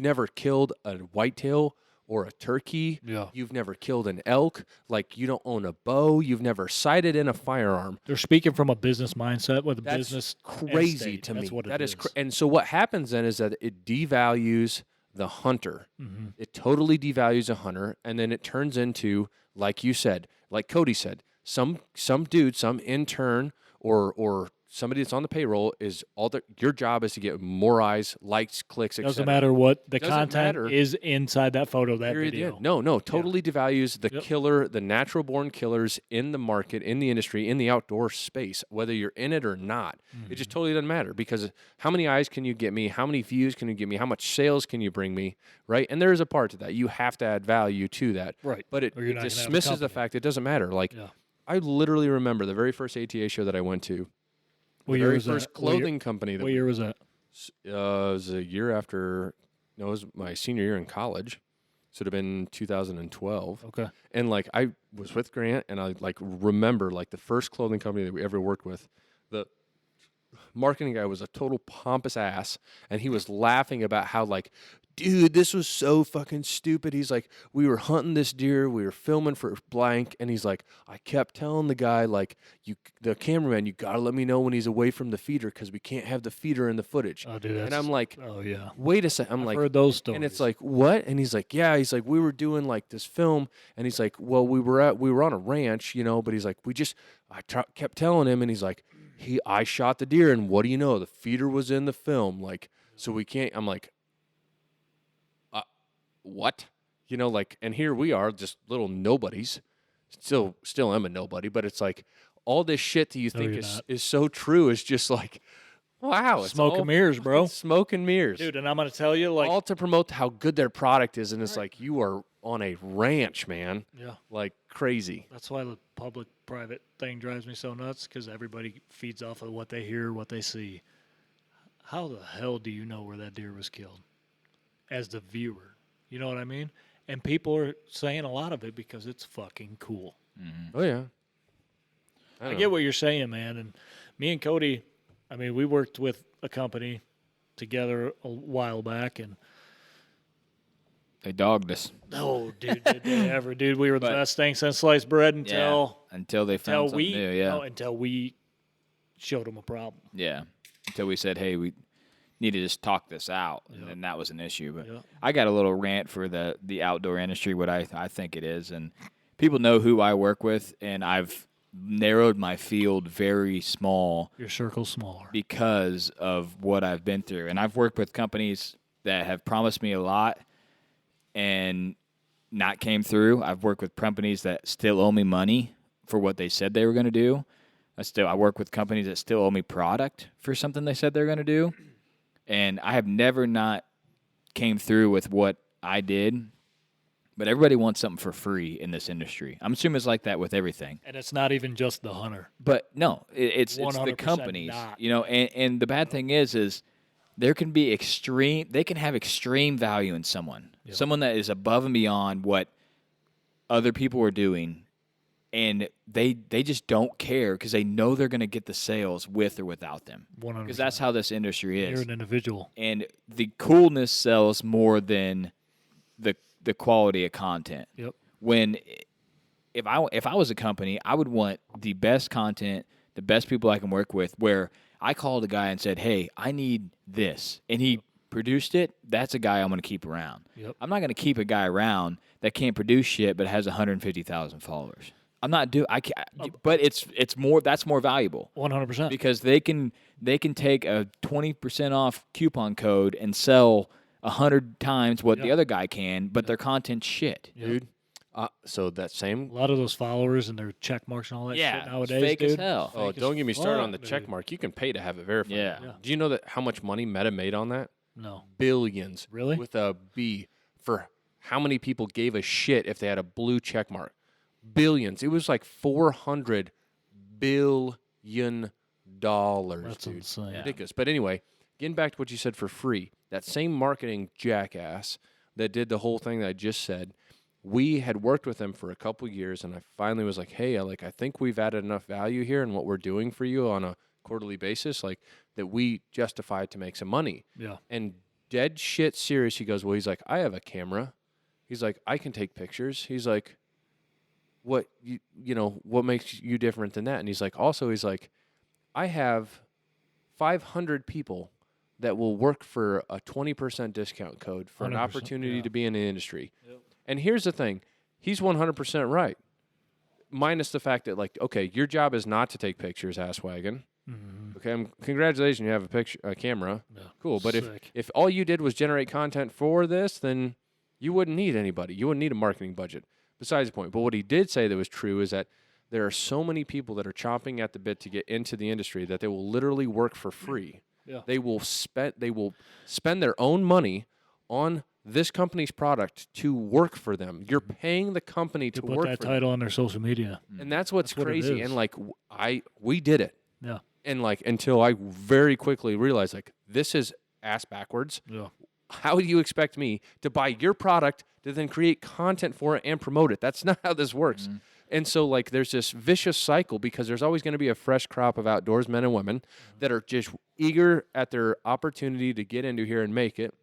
never killed a whitetail or a turkey. Yeah. You've never killed an elk. Like, you don't own a bow. You've never sighted in a firearm. They're speaking from a business mindset with a business. Crazy to me. That's what that is. And so what happens then is that it devalues the hunter. Mm-hmm. It totally devalues a hunter, and then it turns into, like you said, like Cody said, some dude, some intern or somebody that's on the payroll your job is to get more eyes, likes, clicks, etc. Doesn't matter what the content is inside that photo, that video. No, totally devalues the killer, the natural born killers in the market, in the industry, in the outdoor space, whether you're in it or not. Mm-hmm. It just totally doesn't matter, because how many eyes can you get me? How many views can you get me? How much sales can you bring me? Right? And there is a part to that. You have to add value to that. Right. But it dismisses the fact it doesn't matter. Like, I literally remember the very first ATA show that I went to. The very first clothing company. What year was that? It was a year after. No, it was my senior year in college. So it would have been 2012. Okay. And like, I was with Grant, and I remember the first clothing company that we ever worked with. The marketing guy was a total pompous ass, and he was laughing about how, dude, this was so fucking stupid. He's like, we were hunting this deer, we were filming for blank, and he's like, I kept telling the guy, the cameraman, you gotta let me know when he's away from the feeder, because we can't have the feeder in the footage. Oh, dude, and I'm like, oh yeah, wait a second. I've heard those stories. And it's like, what? And he's like, yeah. He's like, we were doing this film, and he's like, well, we were on a ranch, but he's like, I kept telling him, and he's like, I shot the deer, and what do you know? The feeder was in the film, so we can't. I'm like, what? And here we are, just little nobodies. Still am a nobody, but it's like all this shit that you think is so true is just like, wow. It's smoke and mirrors, bro. Smoke and mirrors. Dude, and I'm going to tell you, all to promote how good their product is, and it's like, you are on a ranch, man. Yeah. Like crazy. That's why the public-private thing drives me so nuts, because everybody feeds off of what they hear, what they see. How the hell do you know where that deer was killed as the viewer? You know what I mean? And people are saying a lot of it because it's fucking cool. Mm-hmm. Oh, yeah. I get what you're saying, man. And me and Cody, we worked with a company together a while back, and they dogged us. Oh, dude, did they ever, dude? We were the best thing since sliced bread until they found something new, until we showed them a problem. Yeah, until we said, hey, need to just talk this out, and then that was an issue. But I got a little rant for the outdoor industry, what I think it is, and people know who I work with, and I've narrowed my field very small. Your circle's smaller. Because of what I've been through. And I've worked with companies that have promised me a lot and not came through. I've worked with companies that still owe me money for what they said they were going to do. I work with companies that still owe me product for something they said they were going to do. And I have never not came through with what I did. But everybody wants something for free in this industry. I'm assuming it's like that with everything. And it's not even just the hunter. But no, it's the companies. Not. You know, and the bad thing is there can be they can have extreme value in someone. Yep. Someone that is above and beyond what other people are doing. And they just don't care because they know they're going to get the sales with or without them. 100%. Because that's how this industry is. You're an individual. And the coolness sells more than the quality of content. Yep. When if I was a company, I would want the best content, the best people I can work with, where I called a guy and said, "Hey, I need this." And he produced it. That's a guy I'm going to keep around. Yep. I'm not going to keep a guy around that can't produce shit but has 150,000 followers. I'm not but it's more, that's more valuable. 100%. Because they can take a 20% off coupon code and sell 100 times what the other guy can, but their content's shit. Dude. So that same... A lot of those followers and their check marks and all that shit nowadays, fake dude. as hell. Oh, don't get me started on the check mark. You can pay to have it verified. Yeah. Do you know how much money Meta made on that? No. Billions. Really? With a B. For how many people gave a shit if they had a blue check mark? Billions. It was like $400 billion. That's dude. insane. Ridiculous. But anyway, getting back to what you said for free, that same marketing jackass that did the whole thing that I just said, we had worked with them for a couple years, and I finally was like, hey, I think we've added enough value here in what we're doing for you on a quarterly basis, like that we justify it to make some money. Yeah. And dead shit serious, he goes, well, he's like, I have a camera. He's like, I can take pictures. He's like, what what makes you different than that? And he's like, I have 500 people that will work for a 20% discount code for an opportunity to be in the industry. Yep. And here's the thing. He's 100% right. Minus the fact that, okay, your job is not to take pictures, asswagon. Mm-hmm. Okay, congratulations, you have a camera. Yeah. Cool. But if all you did was generate content for this, then you wouldn't need anybody. You wouldn't need a marketing budget. Besides the point. But what he did say that was true is that there are so many people that are chomping at the bit to get into the industry that they will literally work for free. Yeah. They will spend their own money on this company's product to work for them. You're paying the company to work for them. Put that title on their social media. And that's what's crazy. And we did it. Yeah. And until I very quickly realized this is ass backwards. Yeah. How do you expect me to buy your product to then create content for it and promote it? That's not how this works. Mm-hmm. And so, there's this vicious cycle because there's always going to be a fresh crop of outdoors men and women that are just eager at their opportunity to get into here and make it.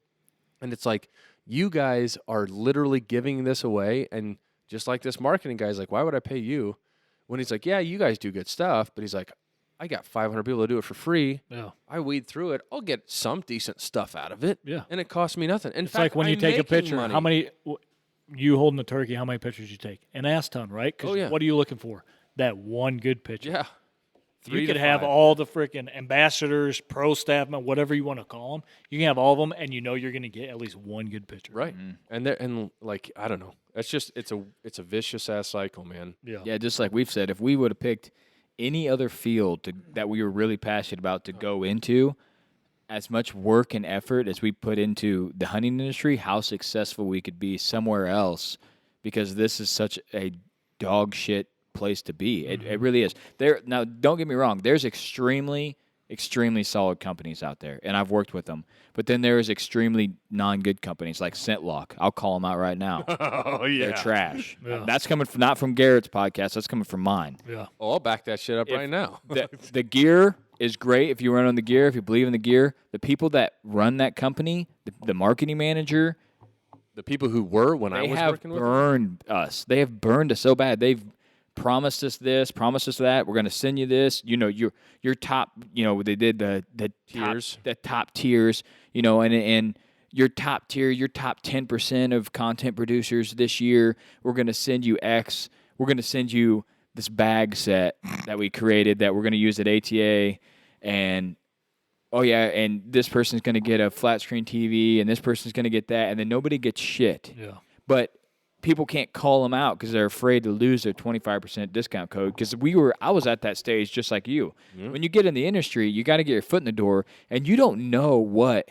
And it's you guys are literally giving this away. And just like this marketing guy's why would I pay you? When he's yeah, you guys do good stuff. But he's I got 500 people to do it for free. Yeah. I weed through it. I'll get some decent stuff out of it. Yeah. And it costs me nothing. In fact, when you take a picture, money. How many... You holding the turkey, how many pictures you take? An ass ton, right? Because what are you looking for? That one good picture. Yeah. You could have all the freaking ambassadors, pro staff, whatever you want to call them. You can have all of them, and you're going to get at least one good picture. Right. Mm-hmm. And I don't know. It's just it's a vicious ass cycle, man. Yeah. Yeah. Just like we've said, if we would have picked any other field that we were really passionate about to go into, as much work and effort as we put into the hunting industry, how successful we could be somewhere else, because this is such a dog shit place to be. Mm-hmm. It really is. Now, don't get me wrong. There's extremely, extremely solid companies out there, and I've worked with them. But then there's extremely non-good companies like ScentLock. I'll call them out right now. Oh, yeah. They're trash. Yeah. That's coming from, not from Garrett's podcast. That's coming from mine. Yeah. Oh, I'll back that shit up right now. the gear is great if you run on the gear, if you believe in the gear. The people that run that company, the marketing manager, the people who were when I was working with them, they have burned us. They have burned us so bad. They've promised us this, promised us that. We're going to send you this. You know, your top, you know, they did the tiers, the top tiers, you know, and your top tier, your top 10% of content producers this year, we're going to send you X. We're going to send you this bag set that we created that we're going to use at ATA, and oh yeah, and this person's going to get a flat screen TV, and this person's going to get that, and then nobody gets shit. Yeah. But people can't call them out because they're afraid to lose their 25% discount code. Because I was at that stage just like you. Yeah. When you get in the industry, you got to get your foot in the door, and you don't know what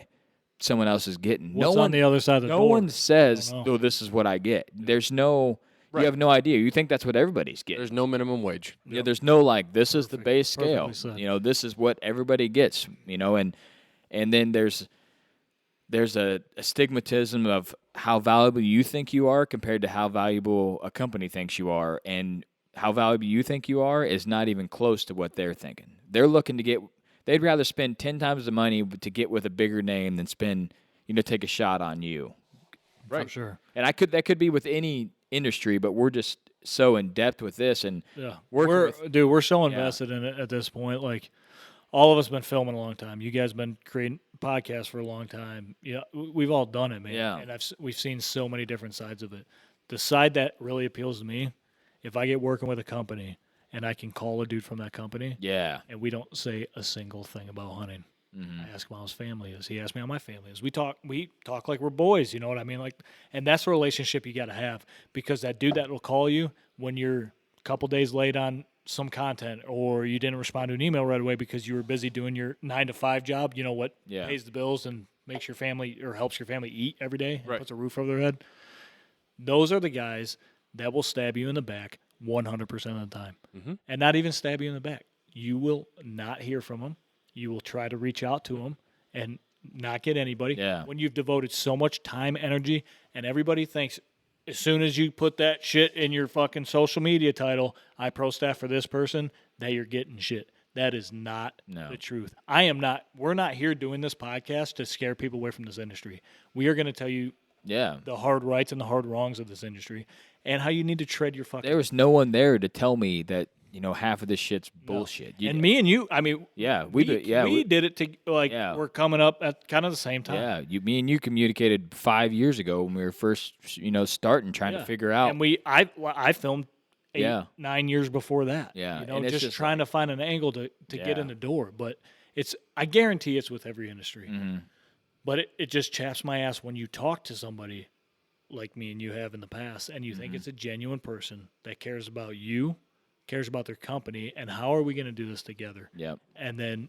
someone else is getting. What's on the other side of the door? No one says, "Oh, this is what I get." There's no. Right. You have no idea. You think that's what everybody's getting. There's no minimum wage. Yeah, there's no like this is the base scale. You know, this is what everybody gets. You know, and then there's a stigmatism of how valuable you think you are compared to how valuable a company thinks you are, and how valuable you think you are is not even close to what they're thinking. They're looking to get. They'd rather spend 10 times the money to get with a bigger name than take a shot on you. Right. For sure. And that could be with any industry, but we're just so in depth with this, and we're so invested in it at this point. Like, all of us been filming a long time. You guys been creating podcasts for a long time. Yeah, we've all done it, man. Yeah. And we've seen so many different sides of it. The side that really appeals to me, if I get working with a company and I can call a dude from that company, and we don't say a single thing about hunting. Mm-hmm. I ask him how his family is. He asks me how my family is. We talk like we're boys, you know what I mean? Like, and that's a relationship you got to have, because that dude that will call you when you're a couple days late on some content, or you didn't respond to an email right away because you were busy doing your 9-to-5 job, you know what pays the bills and makes your family, or helps your family eat every day, and puts a roof over their head. Those are the guys that will stab you in the back 100% of the time. Mm-hmm. And not even stab you in the back. You will not hear from them. You will try to reach out to them and not get anybody. Yeah. When you've devoted so much time, energy, and everybody thinks as soon as you put that shit in your fucking social media title, I pro staff for this person, that you're getting shit. That is not the truth. We're not here doing this podcast to scare people away from this industry. We are going to tell you the hard rights and the hard wrongs of this industry, and how you need to tread your fucking. There was no one there to tell me that, you know, half of this shit's bullshit. And me and you, I mean, we did it to, like, we're coming up at kind of the same time. Yeah, me and you communicated 5 years ago when we were first, starting, trying to figure out. And I filmed 9 years before that. Yeah, just trying to find an angle to get in the door. But I guarantee it's with every industry. Mm-hmm. But it just chaps my ass when you talk to somebody like me and you have in the past, and you think it's a genuine person that cares about you, cares about their company, and how are we going to do this together? Yep. And then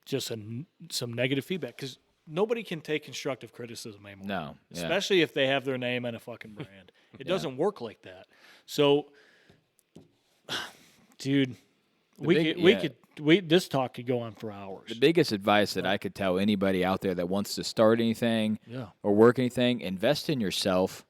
just some negative feedback, because nobody can take constructive criticism anymore. No. Especially if they have their name and a fucking brand. It doesn't work like that. So, dude, this talk could go on for hours. The biggest advice that I could tell anybody out there that wants to start anything or work anything, invest in yourself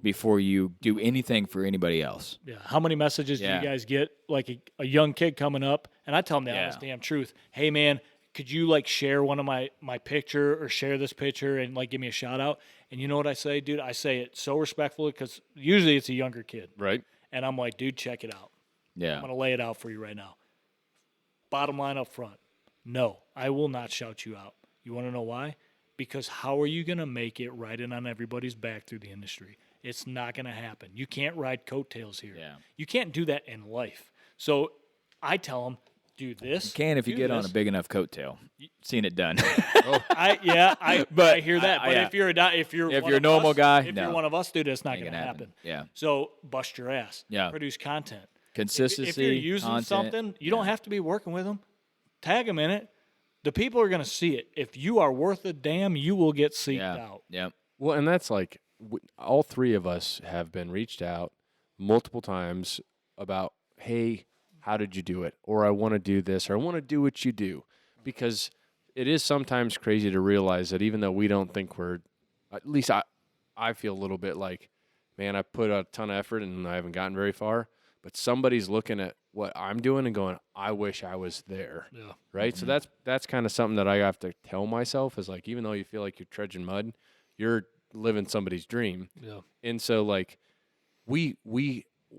before you do anything for anybody else. Yeah. How many messages do you guys get, like a young kid coming up, and I tell them the honest damn truth. Hey, man, could you, like, share one of my picture, or share this picture and, like, give me a shout out? And you know what I say, dude? I say it so respectfully, because usually it's a younger kid. Right. And I'm like, dude, check it out. Yeah. I'm going to lay it out for you right now. Bottom line up front, no, I will not shout you out. You want to know why? Because how are you going to make it riding on everybody's back through the industry? It's not going to happen. You can't ride coattails here. Yeah. You can't do that in life. So I tell them, do this. You can if you get on a big enough coattail. Seen it done. I hear that. But if you're a normal guy, if you're one of us, dude, it's not going to happen. Yeah. So bust your ass. Yeah. Produce content. Consistency. If you're using something, you don't have to be working with them. Tag them in it. The people are going to see it. If you are worth a damn, you will get seeked out. Yeah. Well, and that's like, all three of us have been reached out multiple times about, hey, how did you do it? Or I want to do this, or I want to do what you do. Because it is sometimes crazy to realize that even though we don't think we're, at least I feel a little bit like, man, I put a ton of effort and I haven't gotten very far. But somebody's looking at what I'm doing and going, I wish I was there. Yeah. Right? Mm-hmm. So that's kind of something that I have to tell myself, is like, even though you feel like you're trudging mud, you're living somebody's dream. Yeah. And so, like, we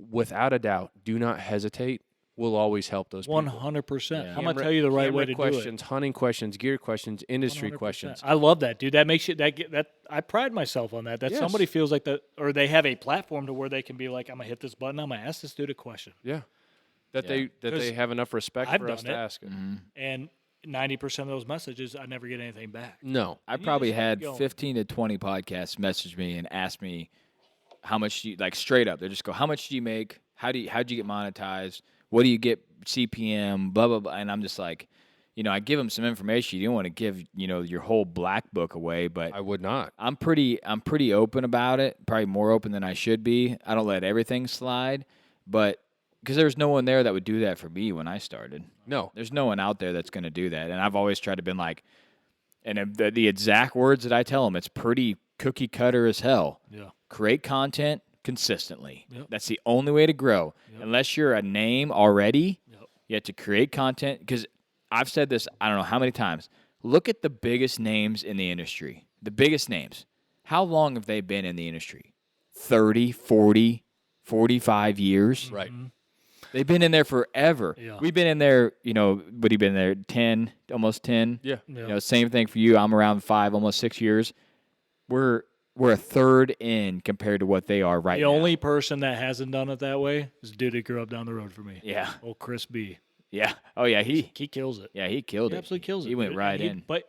without a doubt, do not hesitate. We'll always help those people. 100%. I'm going to tell you the right way to questions, do it. hunting questions, gear questions, industry 100%. questions. I love that, dude. That makes you that I pride myself on that. That somebody feels like that, or they have a platform to where they can be like, I'm going to hit this button. I'm going to ask this dude a question. Yeah. That they have enough respect for us to ask it. Mm-hmm. And 90% of those messages, I never get anything back. No. I probably had 15 to 20 podcasts message me and ask me how much you, like straight up. They just go, how much do you make? How'd you get monetized? What do you get CPM? Blah, blah, blah. And I'm just like, I give them some information. You don't want to give, your whole black book away, but I would not. I'm pretty open about it, probably more open than I should be. I don't let everything slide, but because there's no one there that would do that for me when I started. No. There's no one out there that's going to do that. And I've always tried to been like, and the exact words that I tell them, it's pretty cookie cutter as hell. Yeah. Create content consistently. Yep. That's the only way to grow. Yep. Unless you're a name already, you have to create content. Because I've said this, I don't know how many times. Look at the biggest names in the industry. The biggest names. How long have they been in the industry? 30, 40, 45 years? Right. Mm-hmm. They've been in there forever. Yeah. We've been in there, but you've been there 10, almost 10. Yeah. Same thing for you. I'm around 5, almost 6 years. We're a third in compared to what they are right now. The only person that hasn't done it that way is a dude that grew up down the road for me. Yeah. Old Chris B. Yeah. Oh, yeah. He kills it. Yeah, he killed He it. absolutely kills it. He went right in. But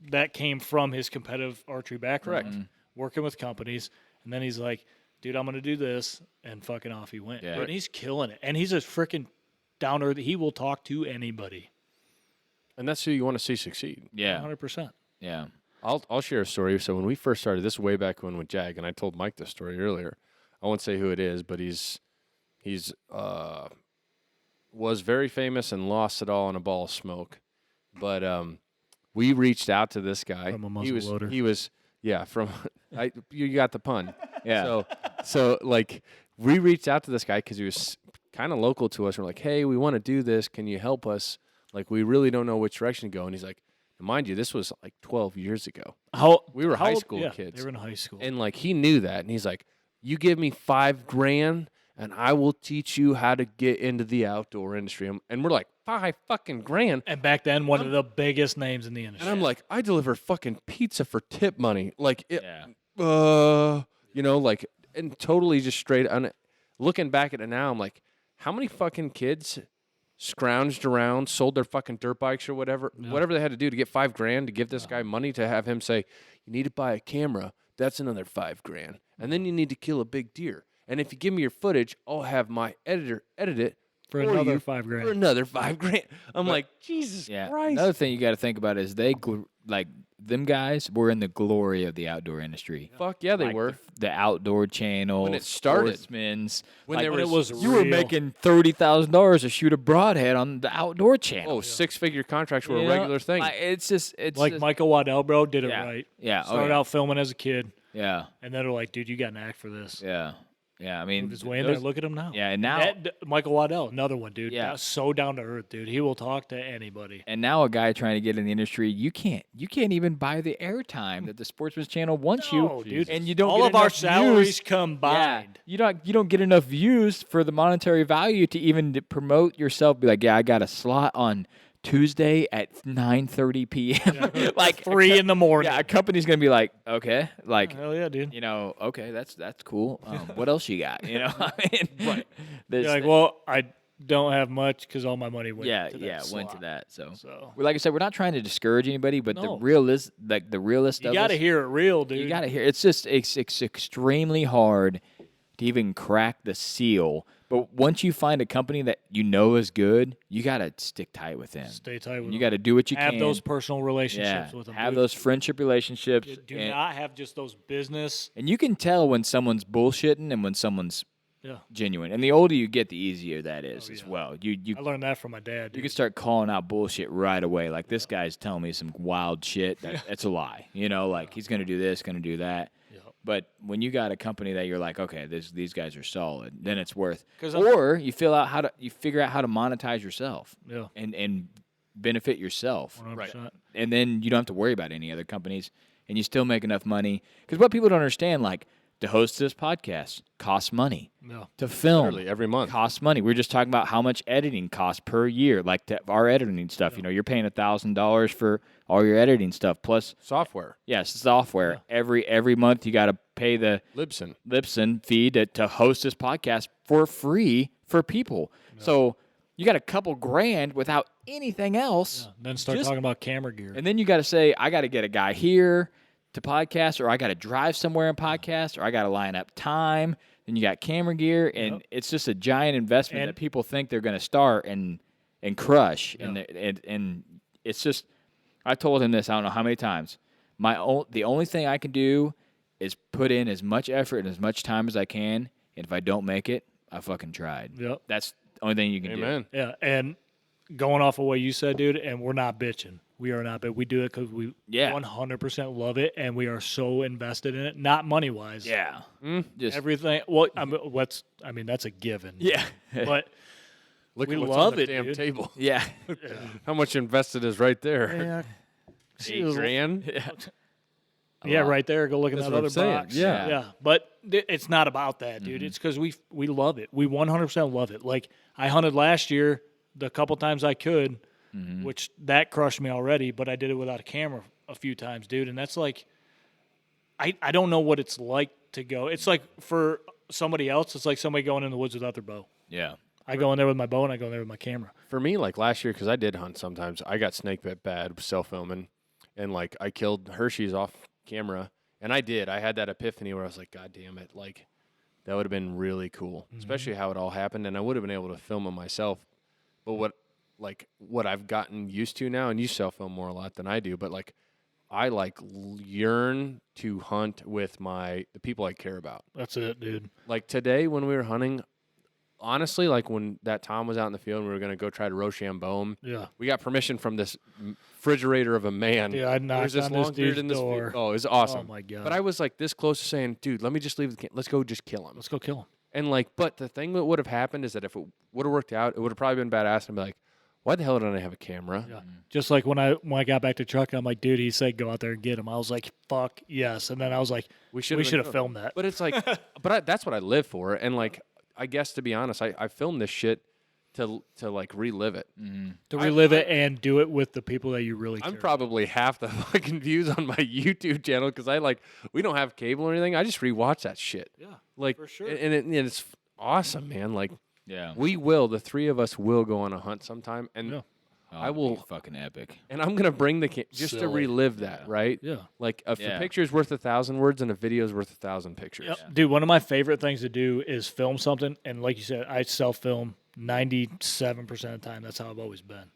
that came from his competitive archery background, Correct. working with companies, and then he's like, dude, I'm going to do this, and fucking off he went. Yeah. And he's killing it. And he's a freaking down earth. He will talk to anybody. And that's who you want to see succeed. Yeah. 100%. Yeah. I'll share a story. So when we first started, this way back when with Jag, and I told Mike this story earlier. I won't say who it is, but he's was very famous and lost it all in a ball of smoke. But we reached out to this guy. From a muzzleloader. He was from you got the pun. Yeah. So like we reached out to this guy because he was kind of local to us. We're like, hey, we want to do this. Can you help us? Like we really don't know which direction to go. And he's like, mind you, this was like 12 years ago. We were high school kids. They were in high school. And like he knew that. And he's like, you give me $5,000 and I will teach you how to get into the outdoor industry. And we're like, $5,000. And back then, one of the biggest names in the industry. And I'm like, I deliver fucking pizza for tip money. Like, and totally just straight on it. Looking back at it now, I'm like, how many fucking kids scrounged around, sold their fucking dirt bikes or whatever they had to do to get $5,000 to give this guy money to have him say, you need to buy a camera. That's another $5,000. And then you need to kill a big deer. And if you give me your footage, I'll have my editor edit it for another $5,000. For another $5,000. I'm like, Jesus Christ. Another thing you got to think about is them guys were in the glory of the outdoor industry. Fuck yeah, they were. The Outdoor Channel, when it started, Sportsman's. When it was you were making $30,000 to shoot a broadhead on the Outdoor Channel. Oh, six-figure contracts were a regular thing. It's like just, Michael Waddell, bro, did it right. Yeah. Started out filming as a kid. Yeah. And then they're like, dude, you got an act for this. Yeah. Yeah, I mean, his way in there. Look at him now. Yeah, and now Michael Waddell, another one, dude. Yeah, so down to earth, dude. He will talk to anybody. And now a guy trying to get in the industry, you can't even buy the airtime that the Sportsman's Channel wants you, dude. And you don't. All get of our views. salaries combined. Yeah, you don't get enough views for the monetary value to even promote yourself. Be like, yeah, I got a slot on Tuesday at 9:30 p.m. like 3 in the morning. Yeah, a company's gonna be like, okay, like, hell yeah, dude. Okay, that's cool. What else you got? I mean, right? You're like, well, I don't have much because all my money went. Went to that. So, like I said, we're not trying to discourage anybody, but the realist. You got to hear it real, dude. You got to hear. It's extremely hard to even crack the seal. But once you find a company that you know is good, you got to stick tight with them. Stay tight with them. You got to do what you can. Have those personal relationships with them. Have those friendship relationships. Do not have just those business. And you can tell when someone's bullshitting and when someone's genuine. And the older you get, the easier that is as well. I learned that from my dad. Dude. You can start calling out bullshit right away. Like, this guy's telling me some wild shit. That's a lie. He's going to do this, going to do that. But when you got a company that you're like, okay, these guys are solid, then it's worth. Or you figure out how to monetize yourself, and benefit yourself, 100%. right? And then you don't have to worry about any other companies, and you still make enough money. Because what people don't understand, like, To host this podcast costs money. No. To film literally every month costs money. We're just talking about how much editing costs per year, like our editing stuff. Yeah. You know, you're paying $1,000 for all your editing stuff plus software. Yes, software. Yeah. Every month you got to pay the Libsyn fee to host this podcast for free for people. Yeah. So you got a couple grand without anything else. Yeah. Then start talking about camera gear. And then you got to say, I got to get a guy here to podcast, or I got to drive somewhere and podcast, or I got to line up time. Then you got camera gear, and it's just a giant investment that people think they're going to start and crush. Yeah. And it's just, I told him this I don't know how many times. The only thing I can do is put in as much effort and as much time as I can, and if I don't make it, I fucking tried. Yep. That's the only thing you can do. Yeah, and going off of what you said, dude, and we're not bitching. We are not, but we do it because we 100% love it, and we are so invested in it. Not money wise. Yeah, just everything. Well, I mean, that's a given. Yeah, but look we at what's love on the it, damn dude. table. Yeah, how much invested is right there? Yeah, $8,000. Yeah, right there. Go look at that other box. Yeah. But it's not about that, dude. It's because we love it. We 100% love it. Like I hunted last year the couple times I could. Which that crushed me already, but I did it without a camera a few times, dude. And that's like, I don't know what it's like to go. It's like for somebody else, it's like somebody going in the woods without their bow. Yeah. I go in there with my bow and I go in there with my camera. For me, like last year, because I did hunt sometimes, I got snake bit bad self-filming, and like I killed Hershey's off camera, and I did. I had that epiphany where I was like, God damn it, like that would have been really cool, especially how it all happened, and I would have been able to film it myself. But what I've gotten used to now, and you self-film more a lot than I do, but like I yearn to hunt with the people I care about. That's it, dude. Like today when we were hunting, honestly, like when that Tom was out in the field and we were going to go try to Rochambeau, we got permission from this refrigerator of a man. Yeah, I knocked on this dude's door. Oh, it was awesome. Oh, my God. But I was like this close to saying, dude, let me just leave let's go just kill him. Let's go kill him. And like, but the thing that would have happened is that if it would have worked out, it would have probably been badass and be like, why the hell didn't I have a camera? Yeah. Just like when I got back to truck, I'm like, dude, he said go out there and get him. I was like, fuck yes. And then I was like, we should have filmed that. But it's like, that's what I live for. And like, I guess to be honest, I filmed this shit to like relive it. To relive it and do it with the people that you really care I'm probably half the fucking views on my YouTube channel because we don't have cable or anything. I just rewatch that shit. Yeah, like for sure. And it's awesome, man. Like, yeah, the three of us will go on a hunt sometime, and I will fucking epic. And I'm gonna bring the just to relive that, right? Yeah, like a picture's worth 1,000 words, and a video's worth 1,000 pictures. Yep. Yeah. Dude, one of my favorite things to do is film something, and like you said, I self-film 97% of the time. That's how I've always been.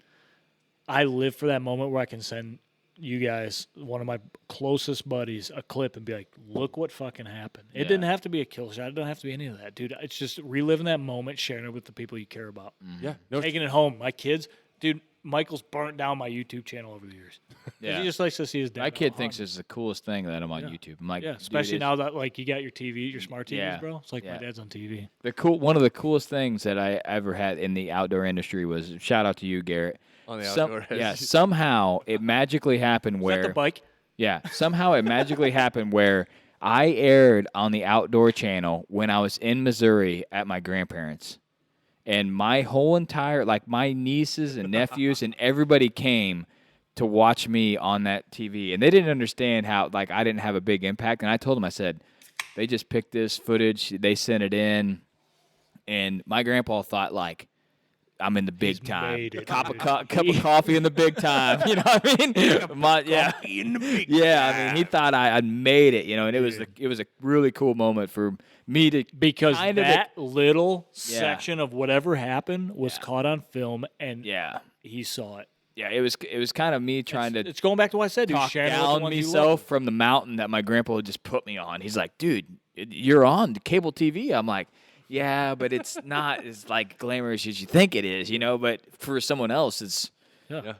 I live for that moment where I can send you guys, one of my closest buddies, a clip and be like, look what fucking happened. It didn't have to be a kill shot. It didn't have to be any of that, dude. It's just reliving that moment, sharing it with the people you care about. Yeah. Taking it home. My kids, dude, Michael's burnt down my YouTube channel over the years. Yeah. He just likes to see his dad. My kid thinks it's the coolest thing that I'm on YouTube. I'm like, especially now that like you got your TV, your smart TVs, bro. It's like my dad's on TV. One of the coolest things that I ever had in the outdoor industry was, shout out to you, Garrett. On the outdoor somehow it magically happened where Is that the bike? Yeah, somehow it magically happened where I aired on the outdoor channel when I was in Missouri at my grandparents'. And my whole entire, like my nieces and nephews and everybody came to watch me on that TV. And they didn't understand how, like, I didn't have a big impact. And I told them, I said, they just picked this footage, they sent it in. And my grandpa thought, like, I'm in the big time. Cup of coffee in the big time. You know what I mean? In the big time. I mean, he thought I made it, you know, and it was a really cool moment for me to, because that little section of whatever happened was caught on film, and he saw it. Yeah, it was kind of me trying to. It's going back to what I said, dude. Talk down myself from the mountain that my grandpa had just put me on. He's like, dude, you're on cable TV. I'm like, yeah, but it's not as like glamorous as you think it is, you know. But for someone else, it's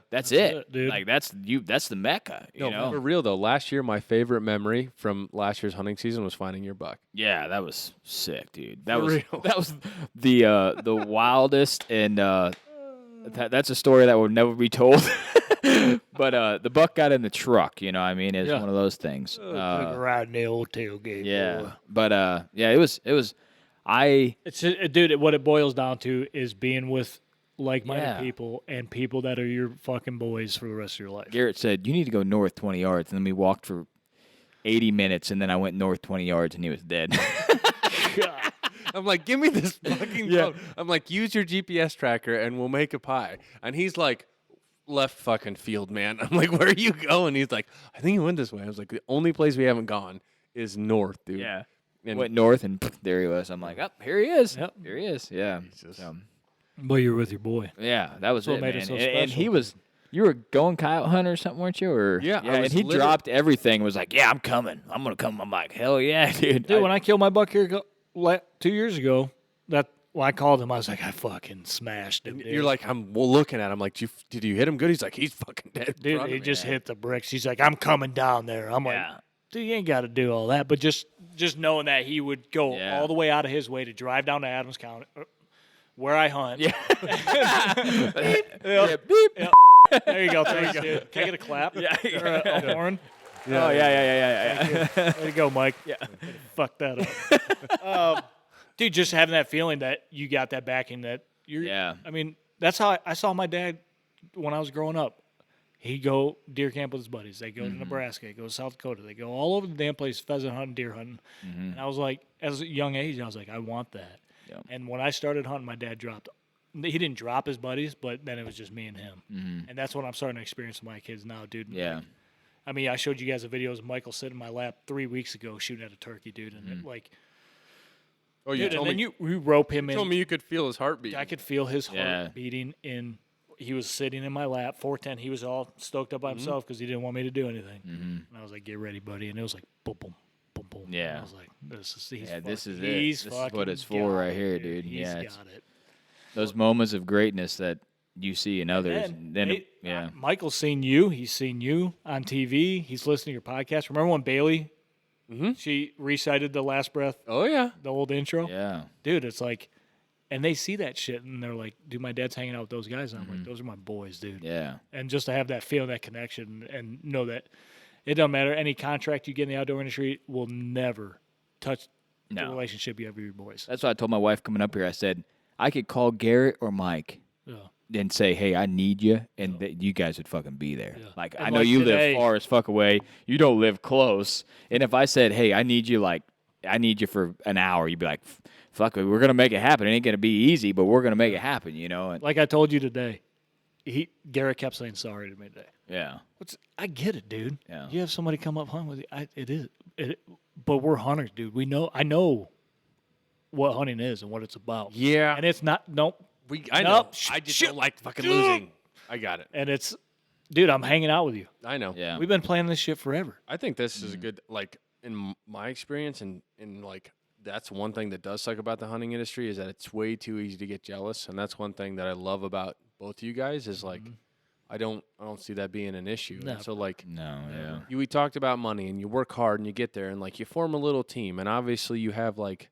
that's it, dude. Like that's the Mecca, you know. For real though, last year my favorite memory from last year's hunting season was finding your buck. Yeah, that was sick, dude. That was the wildest and That's a story that will never be told. But the buck got in the truck. You know what I mean? It's one of those things. Riding the old tailgate. Yeah. Boy. But it was. Dude, what it boils down to is being with like-minded people and people that are your fucking boys for the rest of your life. Garrett said, you need to go north 20 yards. And then we walked for 80 minutes, and then I went north 20 yards, and he was dead. I'm like, give me this fucking phone. I'm like, use your GPS tracker, and we'll make a pie. And he's like, left fucking field, man. I'm like, where are you going? He's like, I think you went this way. I was like, the only place we haven't gone is north, dude. Yeah. And went north, and there he was. I'm like, here he is. Yep. Here he is. Yeah. But you're with your boy. Yeah, that was That's what it, made man. it so And he special. was, you were going coyote hunting or something, weren't you? Or Yeah, and he dropped everything and was like, yeah, I'm coming. I'm going to come. I'm like, hell yeah, dude. Dude, when I killed my buck here 2 years ago, I called him. I was like, I fucking smashed him. Dude. You're like, I'm looking at him. Like, did you hit him good? He's like, he's fucking dead. Dude, he just hit the bricks. He's like, I'm coming down there. I'm like, dude, you ain't got to do all that. But just knowing that he would go all the way out of his way to drive down to Adams County, where I hunt. Yeah. Beep. Beep. Yep. There you go. Thanks, dude. Can I get a clap? Yeah. Or a horn? Yeah. Oh, yeah. Way to go, Mike. Yeah. Fuck that up. Dude, just having that feeling that you got that backing that you're. Yeah. I mean, that's how I saw my dad when I was growing up. He'd go deer camp with his buddies. They go to Nebraska. They go to South Dakota. They go all over the damn place, pheasant hunting, deer hunting. And I was like, as a young age, I was like, I want that. Yep. And when I started hunting, my dad dropped. He didn't drop his buddies, but then it was just me and him. And that's what I'm starting to experience with my kids now, dude. Yeah. Like, I mean, I showed you guys a video of Michael sitting in my lap 3 weeks ago shooting at a turkey, dude. And it, like, oh, you dude, told and me. then you rope him in. You told me you could feel his heartbeat. I could feel his heart beating in. He was sitting in my lap, 410. He was all stoked up by himself because he didn't want me to do anything. And I was like, get ready, buddy. And it was like, boom, boom, boom, boom. Yeah. And I was like, this is it. This is what it's for right here, dude. He's got it. Those moments of greatness that you see in others. Michael's seen you. He's seen you on TV. He's listened to your podcast. Remember when Bailey, she recited The Last Breath? Oh, yeah. The old intro? Yeah. Dude, it's like, and they see that shit, and they're like, dude, my dad's hanging out with those guys. And I'm like, those are my boys, dude. Yeah. And just to have that feeling, that connection, and know that it doesn't matter. Any contract you get in the outdoor industry will never touch the relationship you have with your boys. That's what I told my wife coming up here. I said, I could call Garrett or Mike and say, hey, I need you, and you guys would fucking be there. Yeah. Like, and I know you live far as fuck away. You don't live close. And if I said, hey, I need you for an hour, you'd be like, fuck it, we're going to make it happen. It ain't going to be easy, but we're going to make it happen, you know? And like I told you today, Garrett kept saying sorry to me today. Yeah. I get it, dude. Yeah. You have somebody come up hunt with you. But we're hunters, dude. I know what hunting is and what it's about. Yeah. And it's not, I know. I just don't like fucking losing. I got it. And it's, dude, I'm hanging out with you. I know. Yeah. We've been planning this shit forever. I think this is a good, like, in my experience, and like, that's one thing that does suck about the hunting industry is that it's way too easy to get jealous. And that's one thing that I love about both of you guys is, like, I don't see that being an issue. No. And so, like, we talked about money, and you work hard, and you get there, and, like, you form a little team. And obviously you have, like,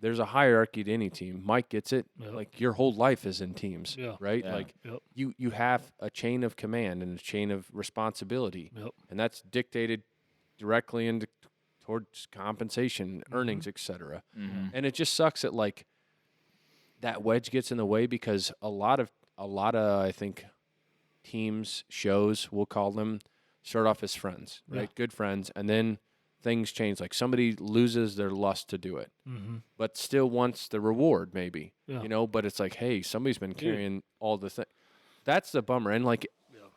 there's a hierarchy to any team. Mike gets it. Yep. Like, your whole life is in teams, right? Yeah. Like, you have a chain of command and a chain of responsibility. Yep. And that's dictated directly towards compensation, earnings, etc. And it just sucks that, like, that wedge gets in the way because a lot of I think teams, shows, we'll call them, start off as friends, right? Good friends, and then things change. Like, somebody loses their lust to do it, but still wants the reward, maybe, you know. But it's like, hey, somebody's been carrying all the thing. That's the bummer, and like,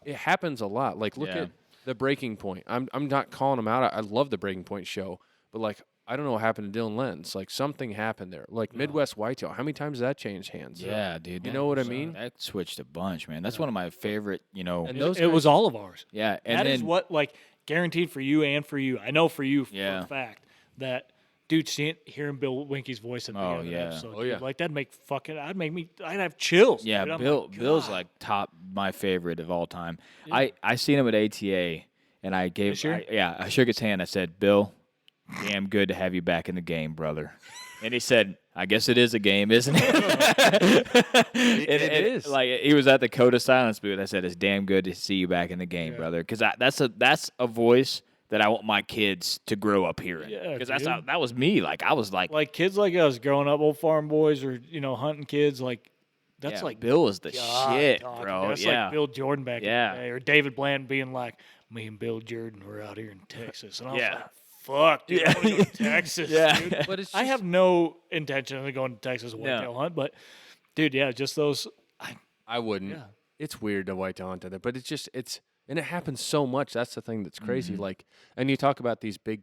it happens a lot. Like, look at the Breaking Point. I'm not calling them out. I love the Breaking Point show, but, like, I don't know what happened to Dylan Lenz. Like, something happened there. Like, Midwest Whitetail. How many times did that change hands? Yeah, dude. You know what I mean? That switched a bunch, man. That's one of my favorite, you know. And it was all of ours. Yeah. And that is what, like, guaranteed for you and for you. I know for you for a fact that, dude, hearing Bill Winke's voice at the end of the episode, like, I'd have chills. Yeah, dude. Bill's like my favorite of all time. Yeah. I seen him at ATA, and I gave, I shook his hand. I said, Bill, damn good to have you back in the game, brother. And he said, I guess it is a game, isn't it? It is. Like, he was at the Code of Silence booth. I said, it's damn good to see you back in the game, brother. Because that's a voice that I want my kids to grow up hearing. Because that was me. Like, I was like kids like us growing up, old farm boys or, hunting kids, like, that's like Bill is the shit, bro. That's like Bill Jordan back in the day. Or David Bland being like, me and Bill Jordan were out here in Texas. And I was like, fuck, dude, I want to go to Texas, dude. But I have no intention of going to Texas to whitetail hunt, but, dude, just those. I wouldn't. Yeah. It's weird to whitetail hunt there, but and it happens so much. That's the thing that's crazy. Mm-hmm. Like, and you talk about these big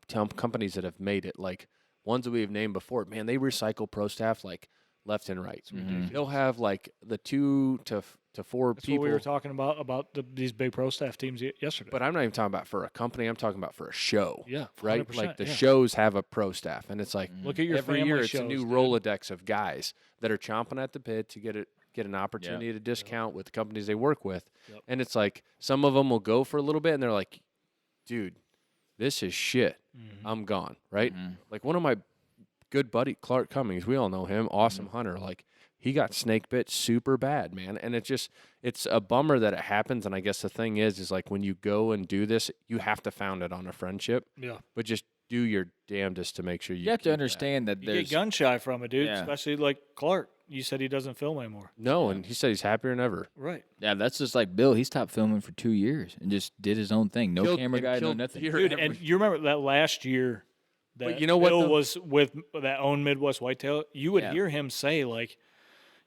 companies that have made it, like ones that we've named before. Man, they recycle pro staff like left and right. Mm-hmm. They'll have like the 2 to 4 That's people. What we were talking about these big pro staff teams yesterday. But I'm not even talking about for a company. I'm talking about for a show. Yeah, right. Like the shows have a pro staff, and it's like look at your every family year shows, it's a new Rolodex of guys that are chomping at the bit to get an opportunity to discount with the companies they work with. Yep. And it's like some of them will go for a little bit, and they're like, "Dude, this is shit. Mm-hmm. I'm gone." Right. Mm-hmm. Like one of my good buddy Clark Cummings, we all know him, awesome hunter. Like he got snake bit super bad, man. And it's a bummer that it happens. And I guess the thing is like when you go and do this, you have to found it on a friendship. Yeah. But just do your damnedest to make sure you have to understand that you there's get gun shy from it, dude. Especially like Clark. You said he doesn't film anymore. No, and he said he's happier than ever. Right. Yeah, that's just like Bill. He stopped filming for 2 years and just did his own thing. No camera guy, no nothing. Dude, and you remember that last year that Bill was with that own Midwest Whitetail, you would hear him say, like,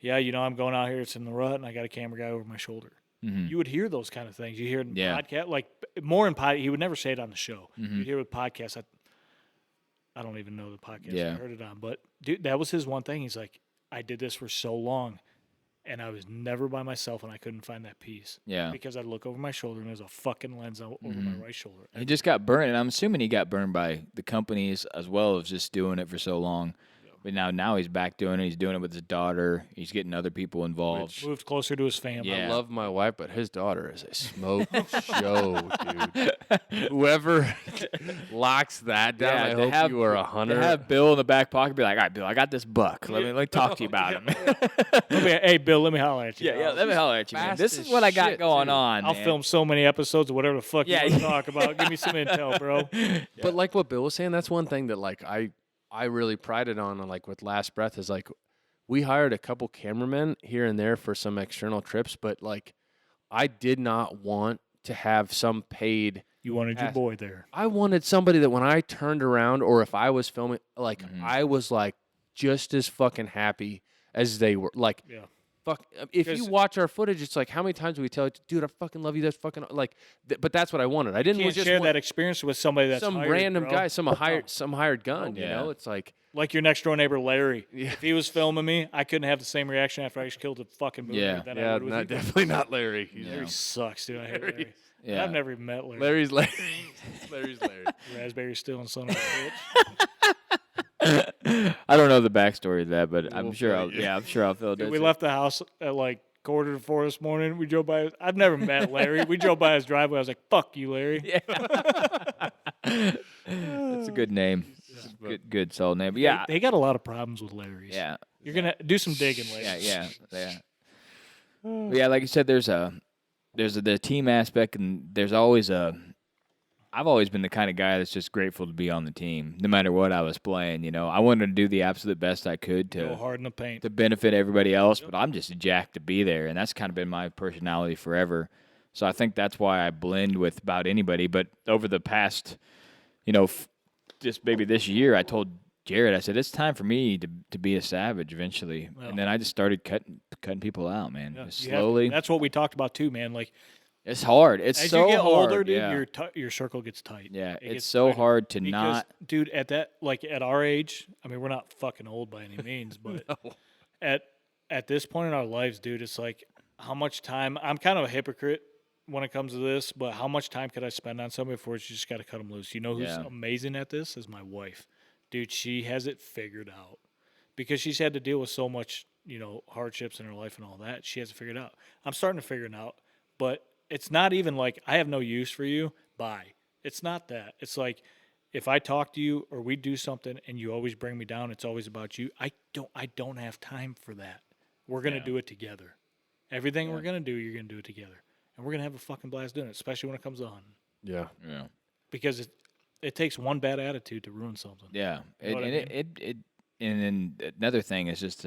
I'm going out here, it's in the rut, and I got a camera guy over my shoulder. Mm-hmm. You would hear those kind of things. You hear it in podcast, like more in podcast. He would never say it on the show. Mm-hmm. You'd hear it with podcasts. I don't even know the podcast I heard it on, but dude, that was his one thing. He's like, I did this for so long, and I was never by myself, and I couldn't find that piece. Yeah. Because I'd look over my shoulder, and there's a fucking lens over my right shoulder. He just got burned, and I'm assuming he got burned by the companies as well as just doing it for so long. But now he's back doing it. He's doing it with his daughter. He's getting other people involved. Moved closer to his family. Yeah. I love my wife, but his daughter is a smoke show, dude. Whoever locks that down, I hope you are a hunter. To have Bill in the back pocket, be like, all right, Bill, I got this buck. Let me talk to you about him. Hey, Bill, let me holler at you. Yeah, let me holler at you, man. This is what I got going on, I'll film so many episodes of whatever the fuck you want to talk about. Give me some intel, bro. But like what Bill was saying, that's one thing that like I really prided on, like with Last Breath, is like we hired a couple cameramen here and there for some external trips, but like I did not want to have some paid. You wanted your boy there. I wanted somebody that when I turned around or if I was filming, like I was like just as fucking happy as they were. Like, fuck. If you watch our footage, it's like how many times do we tell you, dude, I fucking love you. That's fucking like. But that's what I wanted. I didn't just share that experience with somebody that's some hired, random bro. guy, some hired gun. You know, it's like your next door neighbor Larry. Yeah. If he was filming me, I couldn't have the same reaction after I just killed a fucking movie. Definitely not Larry. Larry sucks, dude. I hate Larry. Yeah. I've never even met Larry. Larry's Larry. Raspberry still and son of a bitch. I don't know the backstory of that, but I'm sure I'll feel it. We left the house at like 3:45 this morning. We drove by. I've never met Larry. We drove by his driveway. I was like, "Fuck you, Larry." Yeah. That's a good name. Good solid name. But they got a lot of problems with Larry's. Yeah, you're gonna do some digging later. Yeah. Like you said, there's the team aspect, and there's always I've always been the kind of guy that's just grateful to be on the team, no matter what I was playing. You know, I wanted to do the absolute best I could to go hard in the paint to benefit everybody else. But I'm just jacked to be there, and that's kind of been my personality forever. So I think that's why I blend with about anybody. But over the past, just maybe this year, I told Jared, I said, it's time for me to be a savage eventually. Well, and then I just started cutting people out, man. Just slowly. That's what we talked about too, man. Like, it's hard. It's as so hard. As you get older, dude, your circle gets tight. Yeah, it's so hard to not. Dude, at our age, I mean, we're not fucking old by any means, but at this point in our lives, dude, it's like how much time. I'm kind of a hypocrite when it comes to this, but how much time could I spend on somebody before you just got to cut them loose? You know who's amazing at this is my wife. Dude, she has it figured out because she's had to deal with so much, hardships in her life and all that. She has it figured out. I'm starting to figure it out, but it's not even like I have no use for you. Bye. It's not that. It's like if I talk to you or we do something and you always bring me down, it's always about you. I don't have time for that. We're going to do it together. Everything we're going to do, you're going to do it together. And we're going to have a fucking blast doing it, especially when it comes to hunting. Yeah. Yeah. Because it takes one bad attitude to ruin something. Yeah. You know And then another thing is just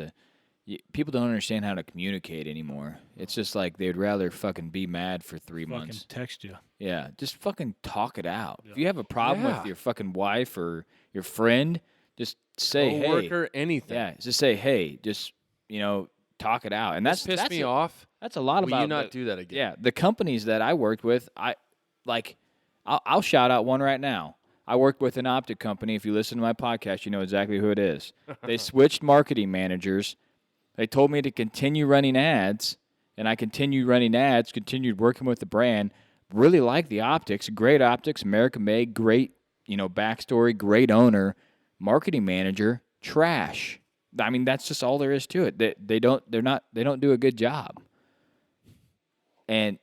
people don't understand how to communicate anymore. It's just like they'd rather fucking be mad for 3 months. Fucking text you. Yeah, just fucking talk it out. Yeah. If you have a problem with your fucking wife or your friend, just say, hey. Coworker, anything. Yeah, just say, hey, just, talk it out. And that's pissed me off. That's a lot Will about you not do that again? Yeah, the companies that I worked with, I'll shout out one right now. I worked with an optic company. If you listen to my podcast, you know exactly who it is. They switched marketing managers. They told me to continue running ads, and I continued running ads, continued working with the brand. Really like the optics. Great optics, American made, great, backstory, great owner. Marketing manager, trash. I mean, that's just all there is to it. They don't do a good job. And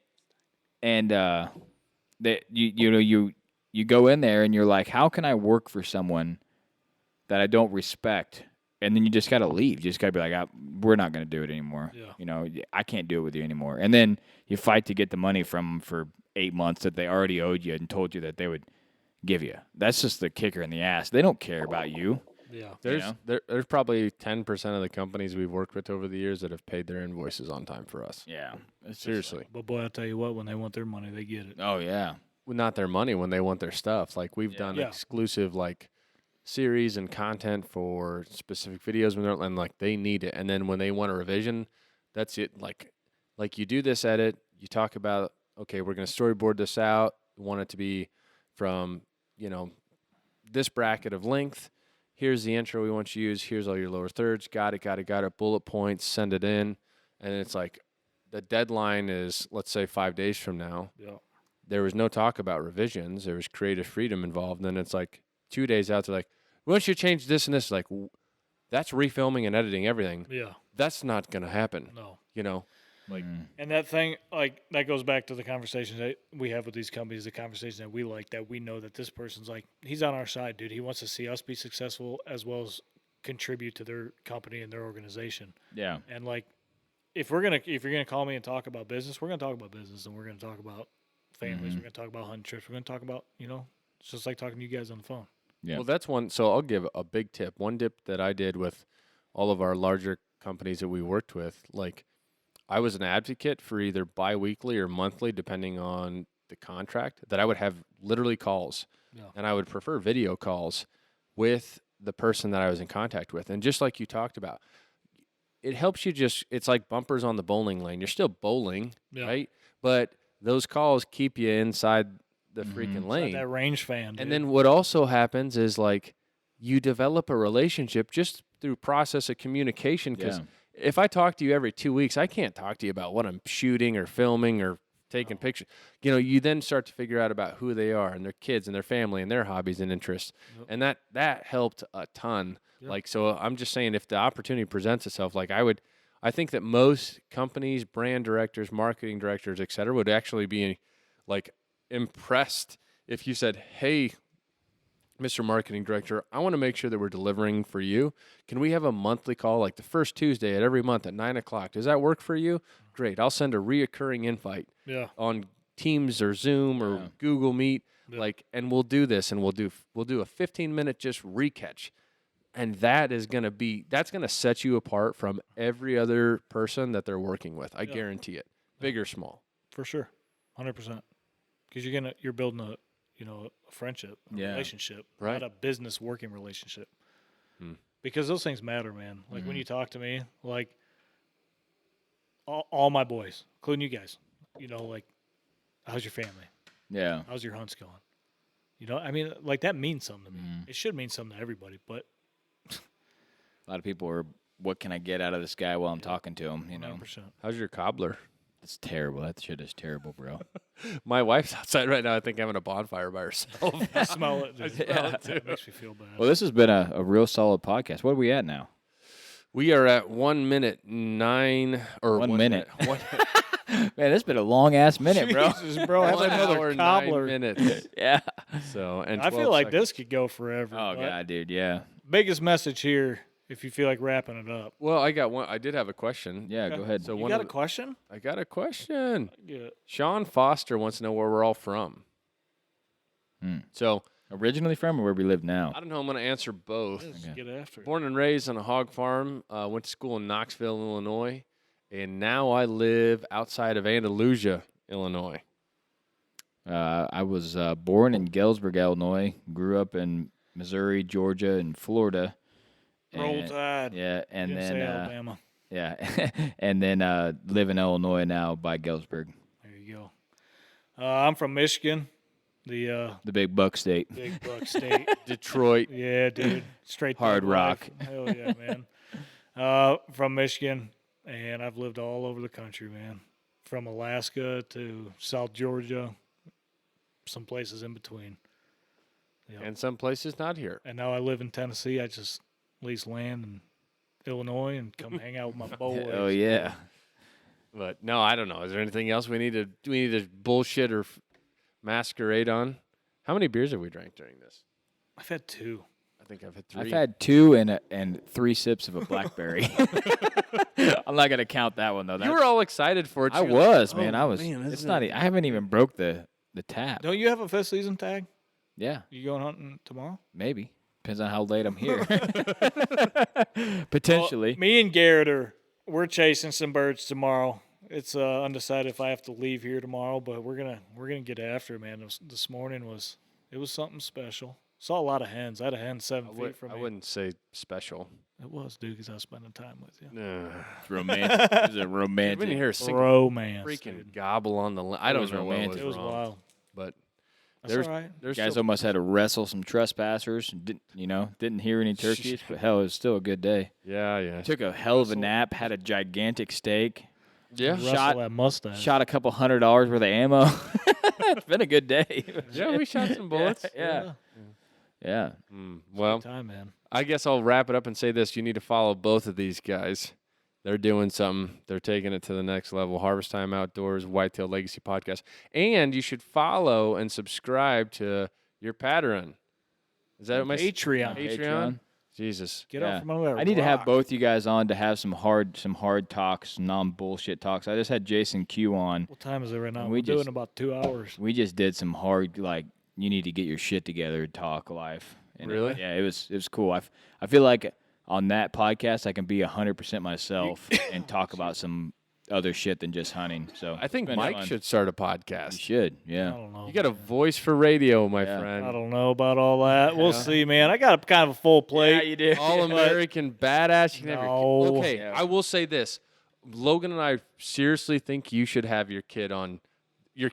you go in there and you're like, how can I work for someone that I don't respect? And then you just got to leave. You just got to be like, we're not going to do it anymore. Yeah. I can't do it with you anymore. And then you fight to get the money from them for 8 months that they already owed you and told you that they would give you. That's just the kicker in the ass. They don't care about you. Yeah. There's probably 10% of the companies we've worked with over the years that have paid their invoices on time for us. Yeah. Seriously. But boy, I'll tell you what, when they want their money, they get it. Oh, yeah. Well, not their money, when they want their stuff. Like we've done exclusive series and content for specific videos and they need it. And then when they want a revision, that's it. Like you do this edit, you talk about, okay, we're going to storyboard this out. We want it to be from, this bracket of length. Here's the intro we want you to use. Here's all your lower thirds. Got it. Bullet points, send it in. And it's like the deadline is, let's say, 5 days from now. Yeah. There was no talk about revisions. There was creative freedom involved. And then it's like 2 days out, they're like, once you change this and this, like, that's refilming and editing everything. Yeah. That's not going to happen. No. And that thing, that goes back to the conversations that we have with these companies, the conversation that we like, that we know that this person's he's on our side, dude. He wants to see us be successful as well as contribute to their company and their organization. Yeah. And if you're gonna call me and talk about business, we're gonna talk about business, and we're gonna talk about families. We're gonna talk about hunting trips. We're gonna talk about, it's just like talking to you guys on the phone. Yeah. Well, that's one. So I'll give a big tip. One tip that I did with all of our larger companies that we worked with, I was an advocate for either biweekly or monthly, depending on the contract, that I would have literally calls. Yeah. And I would prefer video calls with the person that I was in contact with. And just like you talked about, it helps you it's like bumpers on the bowling lane. You're still bowling, right? But those calls keep you inside the freaking lane. It's like that range fan, dude. And then what also happens is you develop a relationship just through process of communication. Because if I talk to you every 2 weeks, I can't talk to you about what I'm shooting or filming or taking pictures. You then start to figure out about who they are and their kids and their family and their hobbies and interests. Yep. And that helped a ton. Yep. So I'm just saying, if the opportunity presents itself, I think that most companies, brand directors, marketing directors, et cetera, would actually be impressed if you said, hey, Mr. Marketing Director, I want to make sure that we're delivering for you. Can we have a monthly call, the first Tuesday at every month at 9:00? Does that work for you? Great. I'll send a reoccurring invite on Teams or Zoom or Google Meet. Yeah. And we'll do this, and we'll do a 15-minute just recatch. And that's going to set you apart from every other person that they're working with. I guarantee it. Big or small. For sure. 100%. Because you're building a friendship, a relationship, not a business working relationship. Because those things matter, man. When you talk to me, all my boys, including you guys, how's your family? Yeah. How's your hunts going? That means something to me. It should mean something to everybody, but a lot of people are, what can I get out of this guy while I'm talking to him, 100%. How's your cobbler? It's terrible. That shit is terrible, bro. My wife's outside right now, I think, having a bonfire by herself. I smell it. It makes me feel bad. Well, this has been a real solid podcast. What are we at now? We are at 1 minute 9 or 1 minute. Man, this been a long ass minute, bro. Jesus, bro, I have 1 another hour, cobbler. 9 minutes. Yeah. So, and I feel 12 like seconds. this could go forever. Oh but god, dude. Yeah. biggest message here, if you feel like wrapping it up. Well, I got one. I did have a question. Yeah. Go ahead. So You one got of a question? I got a question. Yeah. Sean Foster wants to know where we're all from. So Originally from or where we live now? I don't know. I'm going to answer both. Let's get after it. Born and raised on a hog farm. Went to school in Knoxville, Illinois, and now I live outside of Andalusia, Illinois. I was born in Galesburg, Illinois. Grew up in Missouri, Georgia, and Florida. Roll And- Tide. Yeah, and Didn't say then Alabama. yeah, and then live in Illinois now by Galesburg, There you go. I'm from Michigan, the the big buck state. big buck state. Detroit. Yeah, dude. Straight Hard thug rock. life. Hell yeah, man. From Michigan, and I've lived all over the country, man. From Alaska to South Georgia, some places in between. Yep. And some places not here. And now I live in Tennessee. I just lease land in Illinois and come hang out with my boys. Oh yeah. But no, I don't know. Is there anything else we need to bullshit or masquerade on? How many beers have we drank during this? I've had 2. I think I've had 3. I've had 2 and 3 sips of a blackberry. I'm not gonna count that one though. You were all excited for it. I You were was, like, man. "Oh, I was. man, this It's is not. I haven't even broke the tap. Don't you have a 5th season tag? Yeah, You going hunting tomorrow? maybe. Depends on how late I'm here. Potentially. Well, me and Garrett we're chasing some birds tomorrow. It's undecided if I have to leave here tomorrow, but we're gonna get after it, man. This morning was something special. Saw a lot of hens. I had a hen 7 feet from I me. wouldn't say special. It was, dude, because I was spending time with you. It's romantic. It was a romantic. When you hear a single Romance, freaking dude. gobble on the I don't was know what romantic. It was wrong, wild. but That's there's all right. there's Guys still, almost had to wrestle some trespassers. Didn't hear any turkeys, but hell, it was still a good day. yeah. Took a hell of a nap. Had a gigantic steak. Yeah. Rustle Shot- that mustache. Shot a couple $100 worth of ammo. It's been a good day. Yeah, we shot some bullets. Yeah. Well, Good time, man. I guess I'll wrap it up and say this. You need to follow both of these guys. They're doing something. They're taking it to the next level. Harvest Time Outdoors, Whitetail Legacy Podcast. And you should follow and subscribe to your Patreon. Is that what my Patreon. Patreon? Jesus. Get up from under that I need to have rock. both you guys on to have some hard talks, non-bullshit talks. I just had Jason Q on. What time is it right now? We We're doing just- about 2 hours. We just did some hard, like, you need to get your shit together talk live. And Really? Yeah, it was cool. I feel like on that podcast I can be 100% myself and talk about some other shit than just hunting. So I think it's been Mike fun. should start a You podcast. should, I yeah. don't know. You got a voice for radio, my Yeah. friend. I don't know about all that. We'll see, man. I got a kind of a full plate. you do. All American badass. You can have No. your kid. Okay, Yeah. I will say this. Logan and I seriously think you should have your kids on your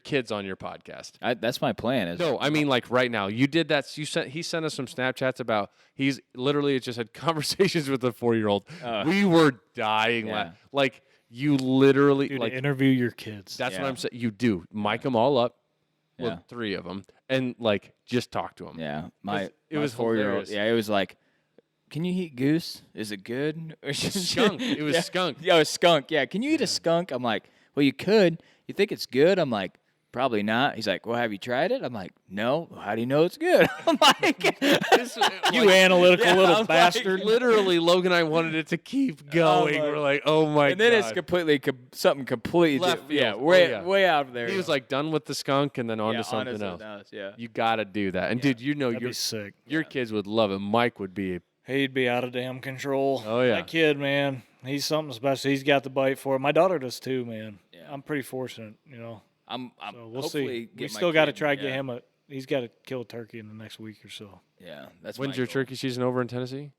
podcast. That's my plan. No, I mean like right now. You did that. He sent us some Snapchats about he's literally just had conversations with a 4-year-old. We were dying. Yeah. Like you literally Dude, like interview your kids. that's what Yeah. I'm saying. You do mic them all up. Well, Yeah. 3 of them, and like just talk to them. Yeah, It was 4-year-old. hilarious. Yeah, it was like, can you eat goose? Is it good? Skunk. It was Yeah. skunk. Yeah, it was skunk. Yeah, can you eat a skunk? I'm like, well, you could. You think it's good? I'm like, probably not. He's like, well, have you tried it? I'm like, no. How do you know it's good? I'm like, you analytical Yeah, little I'm like, bastard. Literally, Logan and I wanted it to keep going. my- We're like, oh my god. and then it's completely something completely Left yeah, field. way Oh, yeah. way out there. He was like done with the skunk and then on yeah, to something honestly, else. Yeah. You got to do that. And dude, you know That'd your be sick. kids would love it. Mike would be. He'd be out of damn control. Oh, yeah. That kid, man. He's something special. He's got the bite for it. My daughter does too, man. Yeah. I'm pretty fortunate, you know. I'm So we'll hopefully see. get We my still got to kid- try to yeah. get him he's got to kill a turkey in the next week or so. Yeah, that's When's my your goal. turkey season over in Tennessee?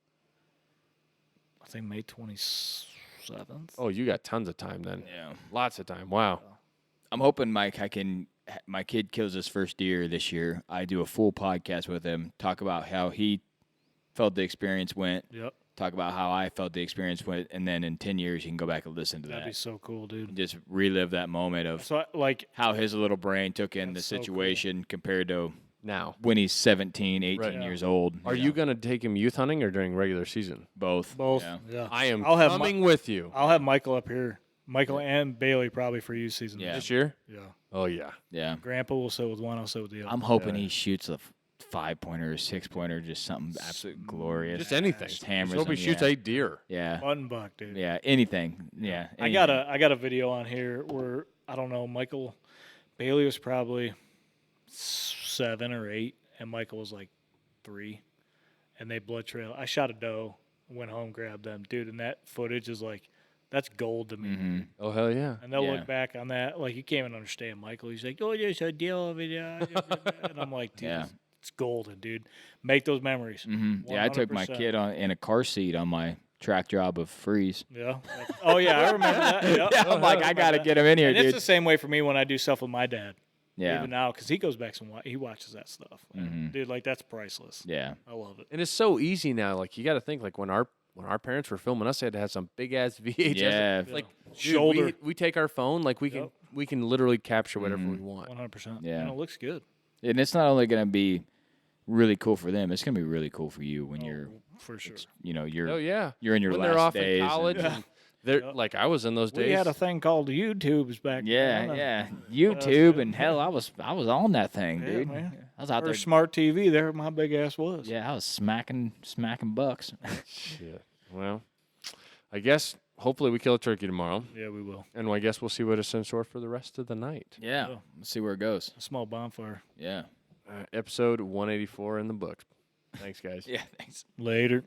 I think May 27th. Oh, you got tons of time then. Yeah. Lots of time. Wow. I'm hoping my kid kills his first deer this year. I do a full podcast with him, talk about how he felt the experience went, Yep. talk about how I felt the experience went, and then in 10 years you can go back and listen to That'd be that. so cool, dude. Just relive that moment of So, like, how his little brain took in the That's so cool. situation compared to Now, when he's 17, 18 Right. years old. are you going to take him youth hunting or during regular season? both? both. Yeah. Yeah. I am I'll have coming with you. I'll have Michael up here Michael and Bailey probably for youth season. Yeah. This year? Yeah. Oh, yeah. Yeah. Grandpa will sit with one, I'll sit with the other. I'm hoping he shoots a 5-pointer or 6-pointer, just something absolutely glorious. Just anything. Just hammers Just hope he them, shoots yeah. a deer. Yeah. Button buck, dude. Yeah. Anything. Yeah. I got a video on here where, I don't know, Michael Bailey was probably 7 or 8, and Michael was like 3. And they blood trail. I shot a doe, went home, grabbed them. Dude, and that footage is like, that's gold to me. Mm-hmm. Oh, hell yeah. And they'll look back on that. Like, you can't even understand Michael. He's like, oh, there's a deal over there. And I'm like, dude, it's golden, dude. Make those memories. Mm-hmm. Yeah, I took my kid in a car seat on my track job of Freeze. Yeah. Oh, yeah, I remember that. Yep. Yeah, I'm like, I got to get him in here, and dude. it's the same way for me when I do stuff with my dad. Yeah. Even now, because he goes back and he watches that stuff. Dude, like, that's priceless. Yeah. I love it. And it's so easy now. Like, you got to think, like, when our parents were filming us, they had to have some big-ass VHS. Yeah. Like, dude, shoulder. we take our phone, like, we can literally capture whatever we want. 100%. Yeah. And it looks good. And it's not only going to be really cool for them, it's going to be really cool for you when you're, For sure. you're Oh, yeah. you're in your When last they're off days. in college. And they're, like, I was in those days. We had a thing called YouTubes back then. Yeah. YouTube, and hell, I was on that thing, Yeah, dude. man. I was out there. Or smart TV, there my big ass was. Yeah, I was smacking bucks. Shit. Well, I guess hopefully we kill a turkey tomorrow. Yeah, we will. And I guess we'll see what is in store for the rest of the night. Yeah. Let's see where it goes. A small bonfire. Yeah. Episode 184 in the books. Thanks, guys. Yeah, thanks. Later.